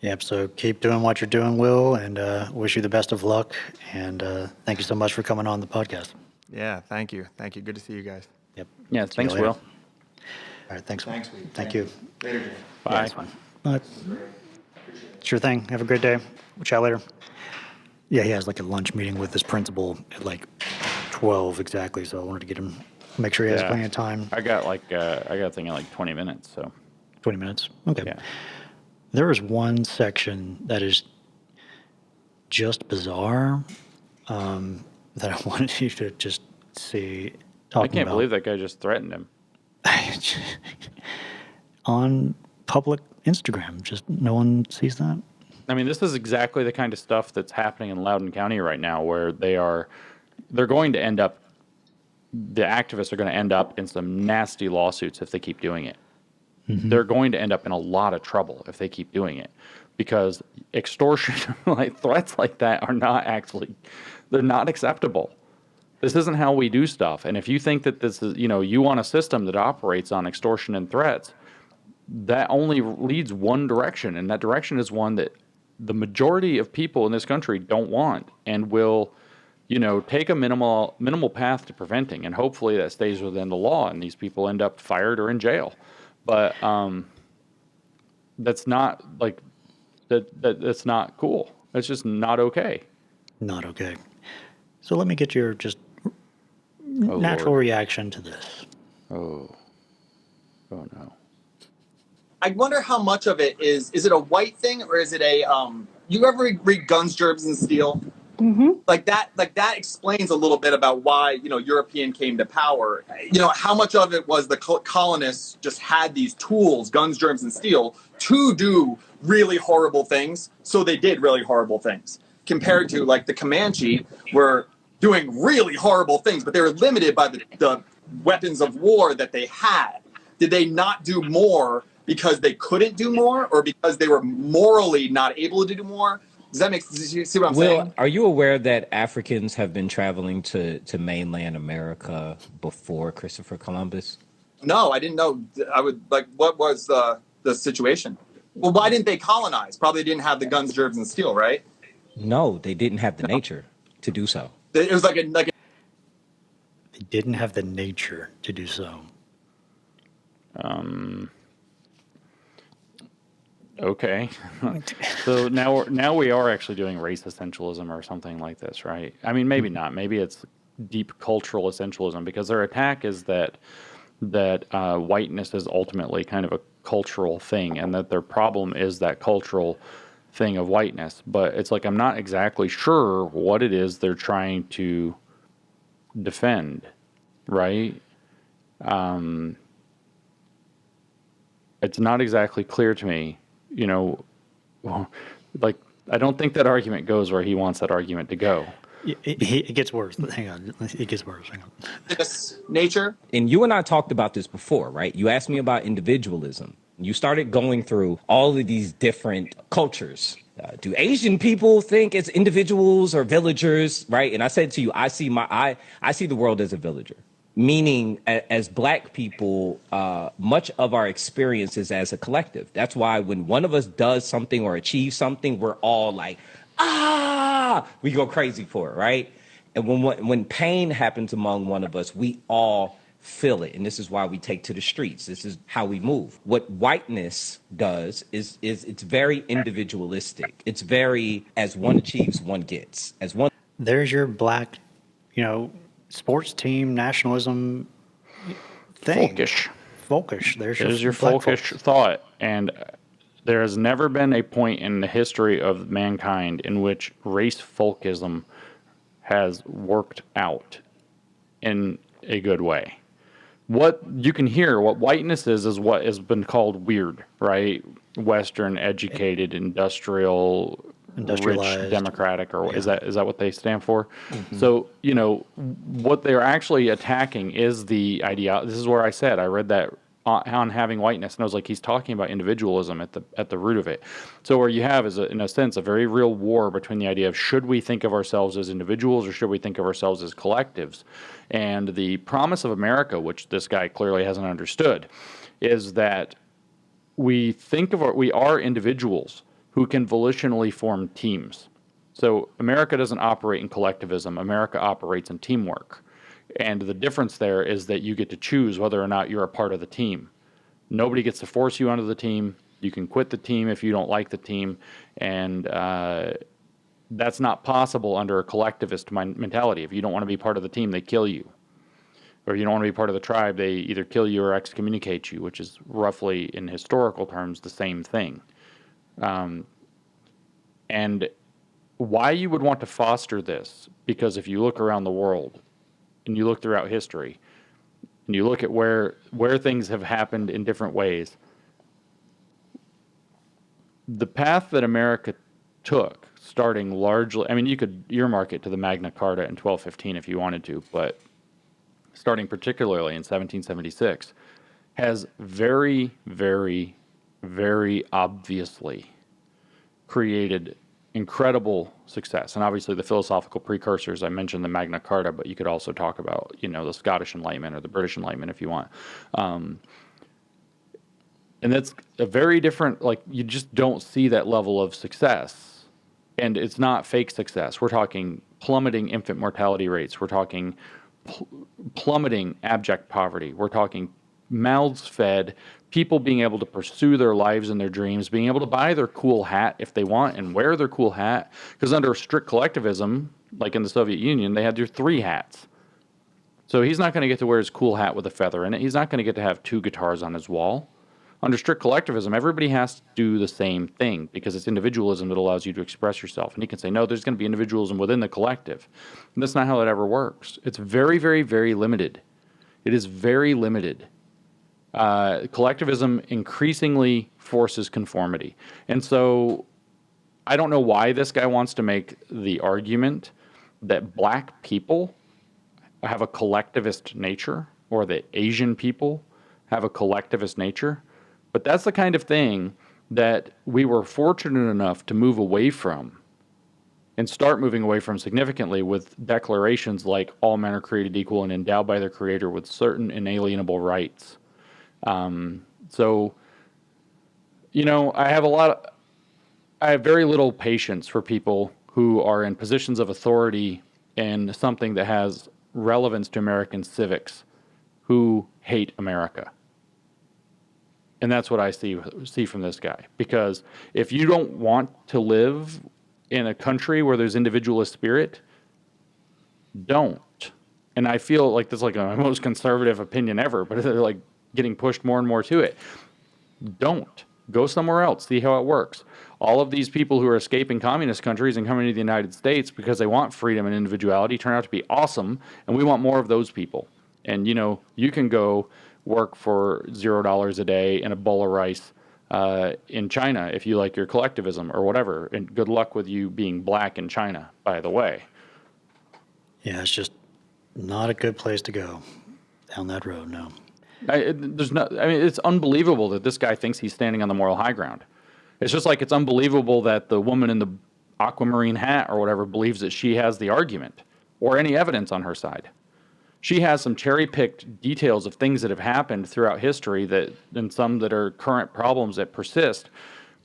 Yep, so keep doing what you're doing, Will, and wish you the best of luck. And thank you so much for coming on the podcast. Yeah, thank you. Thank you. Good to see you guys. Yep. Yeah, See you thanks, later. Will. All right, thanks. Thanks, Will. Thank you. Later, Jay. Bye. Yeah, that's fine. All right. Sure thing. Have a great day. We'll chat later. Yeah, he has like a lunch meeting with his principal at like 12 exactly, so I wanted to get him, make sure he has plenty of time. I got a thing in like 20 minutes, so. 20 minutes? Okay. Yeah. There is one section that is just bizarre that I wanted you to just see. I can't believe that guy just threatened him. On public Instagram, just no one sees that. I mean, this is exactly the kind of stuff that's happening in Loudoun County right now, where they're going to end up, the activists are going to end up in some nasty lawsuits if they keep doing it. Mm-hmm. They're going to end up in a lot of trouble if they keep doing it, because extortion, like threats like that are not actually, they're not acceptable. This isn't how we do stuff. And if you think that this is, you want a system that operates on extortion and threats, that only leads one direction. And that direction is one that the majority of people in this country don't want and will, take a minimal path to preventing. And hopefully that stays within the law and these people end up fired or in jail. But that's not like, that's not cool. That's just not okay. Not okay. So let me get your just natural reaction to this. Oh no. I wonder how much of it is it a white thing or is it a you ever read Guns, Germs, and Steel? Mm-hmm. Like that explains a little bit about why, European came to power. How much of it was the colonists just had these tools, guns, germs, and steel, to do really horrible things. So they did really horrible things compared to like the Comanche were doing really horrible things, but they were limited by the weapons of war that they had. Did they not do more because they couldn't do more or because they were morally not able to do more? Does you see what I'm saying? Are you aware that Africans have been traveling to mainland America before Christopher Columbus? No, I didn't know. I would like. What was the situation? Well, why didn't they colonize? Probably didn't have the guns, germs, and steel, right? No, they didn't have the nature to do so. It was like a. They didn't have the nature to do so. Okay. So now we are actually doing race essentialism or something like this, right? I mean, maybe not. Maybe it's deep cultural essentialism, because their attack is that whiteness is ultimately kind of a cultural thing, and that their problem is that cultural thing of whiteness. But it's like, I'm not exactly sure what it is they're trying to defend, right? It's not exactly clear to me, like, I don't think that argument goes where he wants that argument to go. It gets worse. Hang on. It gets worse. Hang on. This nature. And you and I talked about this before, right? You asked me about individualism. You started going through all of these different cultures. Do Asian people think it's individuals or villagers, right? And I said to you, I see the world as a villager. Meaning, as Black people, much of our experience is as a collective. That's why when one of us does something or achieves something, we're all like, we go crazy for it, right? And when pain happens among one of us, we all feel it. And this is why we take to the streets. This is how we move. What whiteness does is it's very individualistic. It's very, as one achieves, one gets. As one. There's your Black, sports team nationalism thing. Folkish. There's your folkish thought. And there has never been a point in the history of mankind in which race folkism has worked out in a good way. What you can hear, what whiteness is what has been called weird, right? Western, educated, industrialized, rich, democratic, or is that what they stand for? Mm-hmm. So, what they're actually attacking is the idea. This is where I read that on having whiteness, and I was like, he's talking about individualism at the root of it. So where you have is, in a sense, a very real war between the idea of, should we think of ourselves as individuals or should we think of ourselves as collectives? And the promise of America, which this guy clearly hasn't understood, is that we are individuals who can volitionally form teams. So America doesn't operate in collectivism. America operates in teamwork. And the difference there is that you get to choose whether or not you're a part of the team. Nobody gets to force you onto the team. You can quit the team if you don't like the team. And that's not possible under a collectivist mentality. If you don't want to be part of the team, they kill you. Or if you don't want to be part of the tribe, they either kill you or excommunicate you, which is roughly, in historical terms, the same thing. And why you would want to foster this, because if you look around the world, and you look throughout history, and you look at where things have happened in different ways, the path that America took, starting largely, you could earmark it to the Magna Carta in 1215 if you wanted to, but starting particularly in 1776, has very, very, very obviously created incredible success. And obviously the philosophical precursors, I mentioned the Magna Carta, but you could also talk about, the Scottish Enlightenment or the British Enlightenment if you want. And that's a very different, you just don't see that level of success. And it's not fake success. We're talking plummeting infant mortality rates. We're talking plummeting abject poverty. We're talking mouths fed, people being able to pursue their lives and their dreams, being able to buy their cool hat if they want and wear their cool hat. Because under strict collectivism, like in the Soviet Union, they had their 3 hats. So he's not going to get to wear his cool hat with a feather in it. He's not going to get to have 2 guitars on his wall. Under strict collectivism, everybody has to do the same thing because it's individualism that allows you to express yourself. And he can say, no, there's going to be individualism within the collective. And that's not how that ever works. It's very, very, very limited. It is very limited. Collectivism increasingly forces conformity. And so I don't know why this guy wants to make the argument that Black people have a collectivist nature or that Asian people have a collectivist nature. But that's the kind of thing that we were fortunate enough to move away from and start moving away from significantly with declarations like all men are created equal and endowed by their creator with certain inalienable rights. So, I have very little patience for people who are in positions of authority in something that has relevance to American civics who hate America. And that's what I see from this guy. Because if you don't want to live in a country where there's individualist spirit, don't. And I feel like this is like my most conservative opinion ever, but they're like getting pushed more and more to it. Don't. Go somewhere else. See how it works. All of these people who are escaping communist countries and coming to the United States because they want freedom and individuality turn out to be awesome, and we want more of those people. And, you can go work for $0 a day and a bowl of rice in China if you like your collectivism or whatever. And good luck with you being black in China, by the way. Yeah, it's just not a good place to go down that road, no. It's unbelievable that this guy thinks he's standing on the moral high ground. It's just like it's unbelievable that the woman in the aquamarine hat or whatever believes that she has the argument or any evidence on her side. She has some cherry-picked details of things that have happened throughout history and some that are current problems that persist,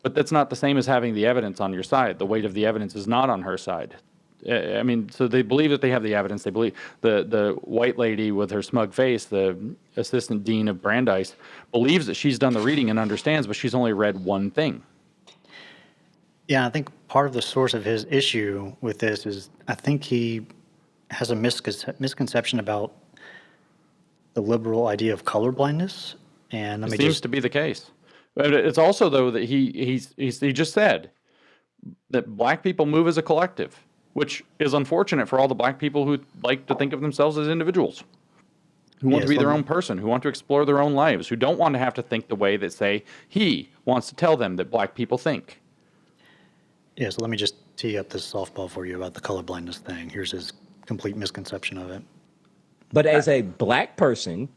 but that's not the same as having the evidence on your side. The weight of the evidence is not on her side. So they believe that they have the evidence. They believe the white lady with her smug face, the assistant dean of Brandeis, believes that she's done the reading and understands, but she's only read one thing. Yeah, I think part of the source of his issue with this is I think he has a misconception about the liberal idea of colorblindness. And It seems to be the case. But it's also, though, that he just said that black people move as a collective, which is unfortunate for all the black people who like to think of themselves as individuals, who want to be their own person, who want to explore their own lives, who don't want to have to think the way that, say, he wants to tell them that black people think. Yeah, so let me just tee up this softball for you about the colorblindness thing. Here's his complete misconception of it. But as a black person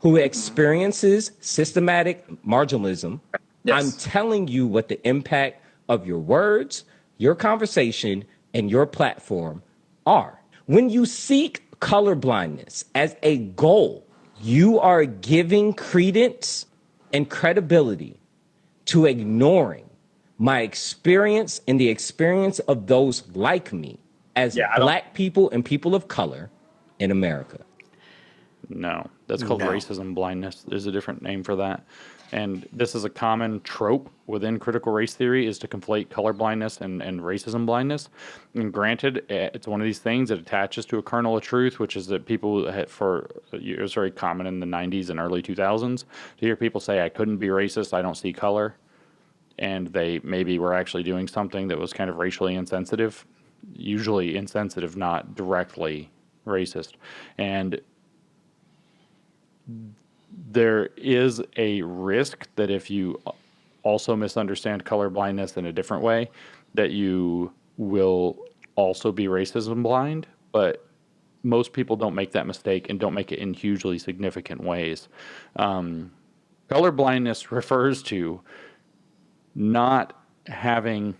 who experiences systematic marginalism, Yes. I'm telling you what the impact of your words, your conversation, and your platform are. When you seek colorblindness as a goal, you are giving credence and credibility to ignoring my experience and the experience of those like me as black people and people of color in America. No, that's called racism-blindness. There's a different name for that. And this is a common trope within critical race theory, is to conflate colorblindness and racism-blindness. And granted, it's one of these things that attaches to a kernel of truth, which is that people, it was very common in the 90s and early 2000s to hear people say, I couldn't be racist, I don't see color. And they maybe were actually doing something that was kind of racially insensitive, usually insensitive, not directly racist. And there is a risk that if you also misunderstand colorblindness in a different way, that you will also be racism blind. But most people don't make that mistake and don't make it in hugely significant ways. Colorblindness refers to not having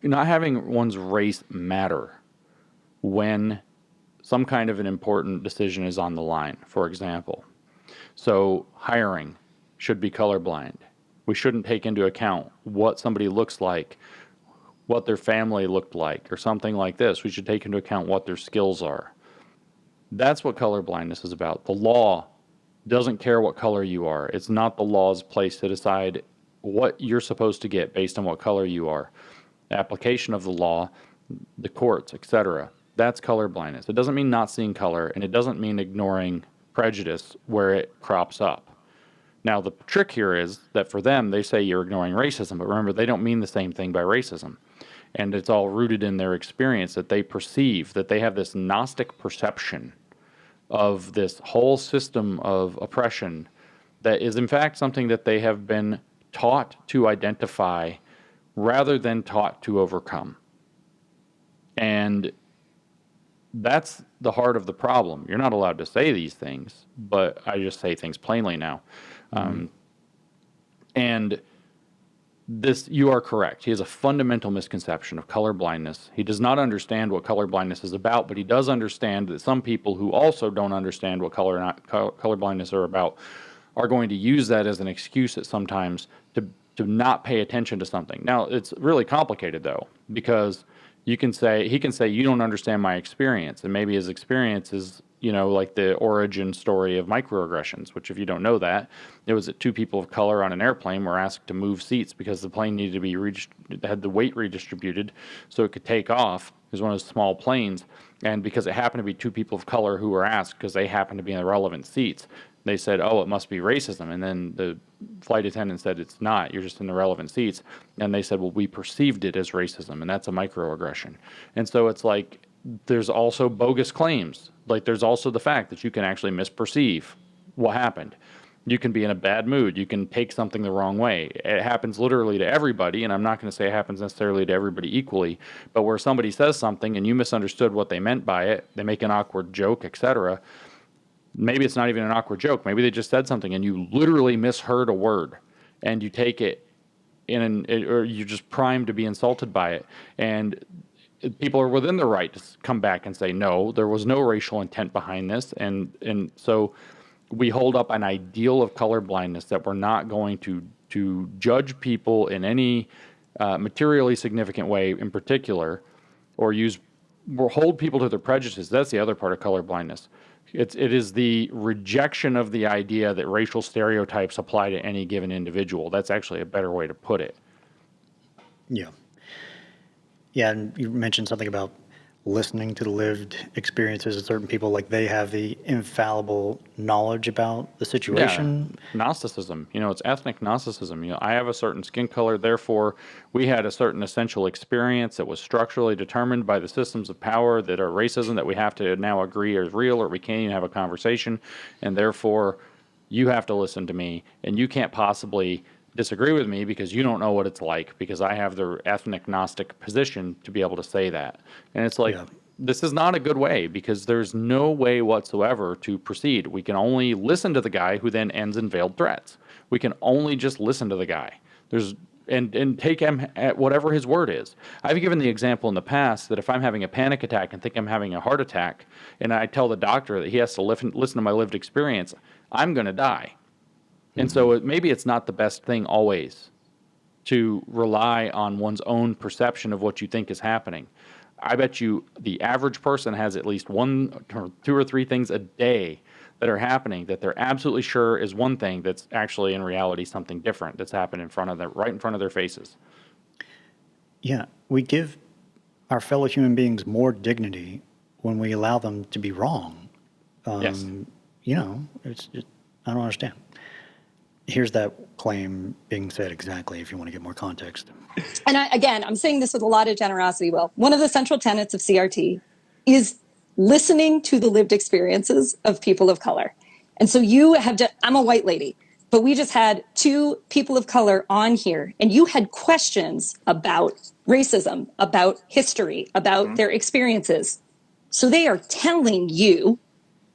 one's race matter when some kind of an important decision is on the line, for example. So hiring should be colorblind. We shouldn't take into account what somebody looks like, what their family looked like, or something like this. We should take into account what their skills are. That's what colorblindness is about. The law doesn't care what color you are. It's not the law's place to decide what you're supposed to get based on what color you are. The application of the law, the courts, etc. That's colorblindness. It doesn't mean not seeing color, and it doesn't mean ignoring prejudice where it crops up. Now, the trick here is that for them, they say you're ignoring racism, but remember, they don't mean the same thing by racism. And it's all rooted in their experience, that they perceive, that they have this Gnostic perception of this whole system of oppression that is in fact something that they have been taught to identify rather than taught to overcome. And that's the heart of the problem. You're not allowed to say these things, but I just say things plainly now. And this, you are correct. He has a fundamental misconception of colorblindness. He does not understand what colorblindness is about, but he does understand that some people who also don't understand what colorblindness are about are going to use that as an excuse at sometimes to not pay attention to something. Now, it's really complicated, though, because he can say, you don't understand my experience, and maybe his experience is, like the origin story of microaggressions, which if you don't know that, it was that two people of color on an airplane were asked to move seats because the plane needed to be had the weight redistributed so it could take off. It was one of those small planes. And because it happened to be two people of color who were asked because they happened to be in the relevant seats, they said, oh, it must be racism. And then the flight attendant said, it's not. You're just in the relevant seats. And they said, well, we perceived it as racism, and that's a microaggression. And so it's like there's also bogus claims. Like there's also the fact that you can actually misperceive what happened. You can be in a bad mood. You can take something the wrong way. It happens literally to everybody, and I'm not going to say it happens necessarily to everybody equally, but where somebody says something and you misunderstood what they meant by it, they make an awkward joke, etc. Maybe it's not even an awkward joke. Maybe they just said something and you literally misheard a word, and you take it or you're just primed to be insulted by it. And people are within their right to come back and say, no, there was no racial intent behind this. And so we hold up an ideal of colorblindness that we're not going to judge people in any materially significant way in particular, or hold people to their prejudices. That's the other part of colorblindness. It is the rejection of the idea that racial stereotypes apply to any given individual. That's actually a better way to put it. Yeah. Yeah, and you mentioned something about listening to the lived experiences of certain people, like they have the infallible knowledge about the situation. Yeah, Gnosticism, it's ethnic Gnosticism. I have a certain skin color, therefore we had a certain essential experience that was structurally determined by the systems of power that are racism that we have to now agree is real, or we can't even have a conversation, and therefore you have to listen to me, and you can't possibly disagree with me because you don't know what it's like, because I have the ethnic Gnostic position to be able to say that. And it's like, this is not a good way, because there's no way whatsoever to proceed. We can only listen to the guy who then ends in veiled threats. We can only just listen to the guy. And take him at whatever his word is. I've given the example in the past that if I'm having a panic attack and think I'm having a heart attack, and I tell the doctor that he has to listen to my lived experience, I'm going to die. And so maybe it's not the best thing always to rely on one's own perception of what you think is happening. I bet you the average person has at least one or two or three things a day that are happening that they're absolutely sure is one thing that's actually in reality something different that's happened right in front of their faces. Yeah, we give our fellow human beings more dignity when we allow them to be wrong. Yes. It's just, I don't understand. Here's that claim being said exactly, if you want to get more context. And I'm saying this with a lot of generosity, Will. One of the central tenets of CRT is listening to the lived experiences of people of color. And so I'm a white lady, but we just had two people of color on here, and you had questions about racism, about history, about their experiences. So they are telling you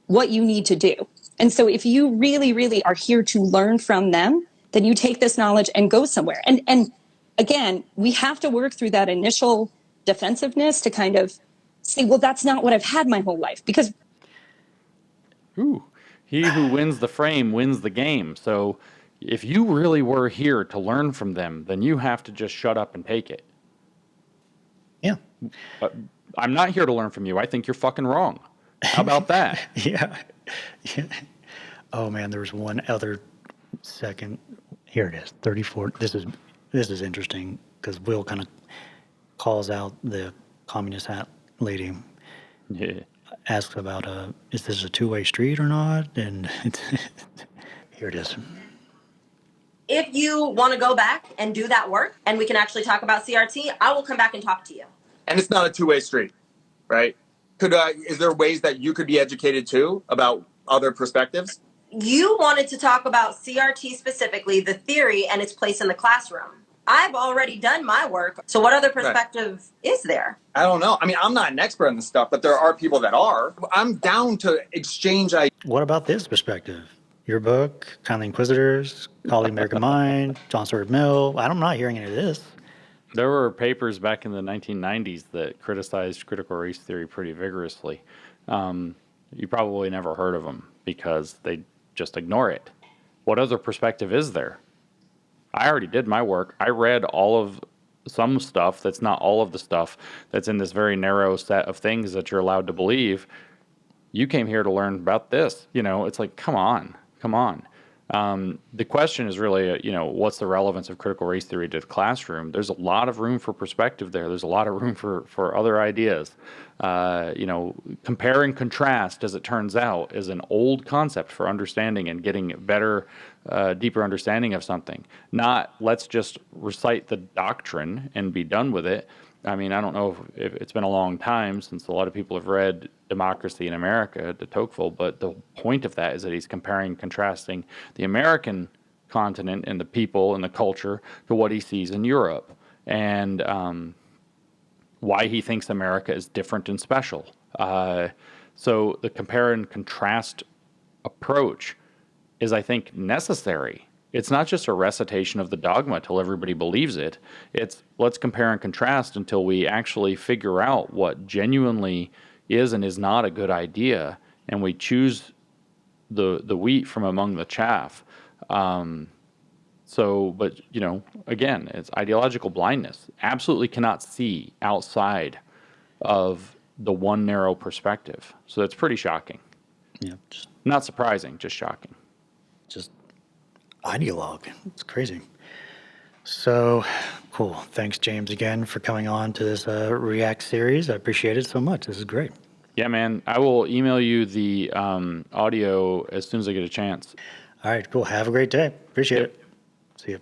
what you need to do. And so if you really, really are here to learn from them, then you take this knowledge and go somewhere. And again, we have to work through that initial defensiveness to kind of say, well, that's not what I've had my whole life. Because he who wins the frame wins the game. So if you really were here to learn from them, then you have to just shut up and take it. Yeah. I'm not here to learn from you. I think you're fucking wrong. How about that? Yeah. Oh man, there was one other second. Here it is, 34. This is interesting because Will kind of calls out the communist hat lady. Yeah. Asks about is this a two-way street or not? And here it is. If you want to go back and do that work, and we can actually talk about CRT, I will come back and talk to you. And it's not a two-way street, right? Is there ways that you could be educated too about other perspectives? You wanted to talk about CRT specifically, the theory and its place in the classroom. I've already done my work. So what other perspective is there? I don't know. I mean, I'm not an expert on this stuff, but there are people that are. I'm down to exchange ideas. What about this perspective? Your book, Kindly Inquisitors, Call the American Mind, John Stuart Mill. I'm not hearing any of this. There were papers back in the 1990s that criticized critical race theory pretty vigorously. You probably never heard of them because they just ignore it. What other perspective is there? I already did my work. I read some stuff that's not all of the stuff that's in this very narrow set of things that you're allowed to believe. You came here to learn about this. It's like, come on. The question is really, what's the relevance of critical race theory to the classroom? There's a lot of room for perspective there. There's a lot of room for other ideas. Compare and contrast, as it turns out, is an old concept for understanding and getting better, deeper understanding of something. Not let's just recite the doctrine and be done with it. I mean, I don't know if it's been a long time since a lot of people have read Democracy in America de Tocqueville, but the point of that is that he's comparing and contrasting the American continent and the people and the culture to what he sees in Europe, and why he thinks America is different and special. So the compare and contrast approach is, I think, necessary. It's not just a recitation of the dogma till everybody believes it. It's let's compare and contrast until we actually figure out what genuinely is and is not a good idea, and we choose the wheat from among the chaff. But again, it's ideological blindness. Absolutely cannot see outside of the one narrow perspective. So that's pretty shocking. Yeah, just Not surprising, just shocking. ideologue. It's crazy. So cool. Thanks, James, again for coming on to this React series. I appreciate it so much. This is great. Yeah, man. I will email you the audio as soon as I get a chance. All right, cool. Have a great day. Appreciate it. See you.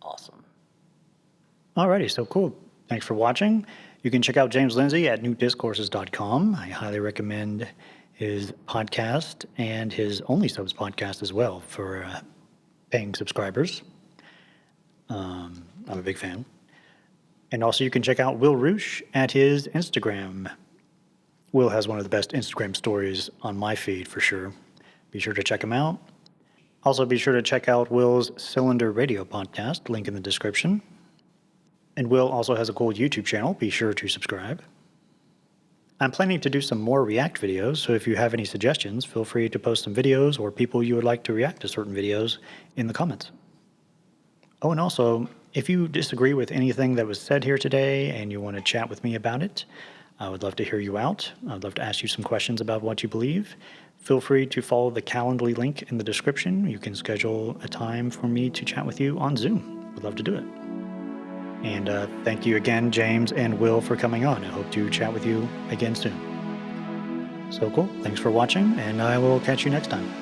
Awesome. Alrighty, so cool. Thanks for watching. You can check out James Lindsay at newdiscourses.com. I highly recommend his podcast and his Only Subs podcast as well for paying subscribers. I'm a big fan. And also you can check out Will Reusch at his Instagram. Will has one of the best Instagram stories on my feed for sure. Be sure to check him out. Also be sure to check out Will's Cylinder Radio podcast, link in the description. And Will also has a cool YouTube channel. Be sure to subscribe. I'm planning to do some more React videos, so if you have any suggestions, feel free to post some videos or people you would like to react to certain videos in the comments. Oh, and also, if you disagree with anything that was said here today and you want to chat with me about it, I would love to hear you out. I'd love to ask you some questions about what you believe. Feel free to follow the Calendly link in the description. You can schedule a time for me to chat with you on Zoom. Would love to do it. And thank you again, James and Will, for coming on. I hope to chat with you again soon. So cool. Thanks for watching, and I will catch you next time.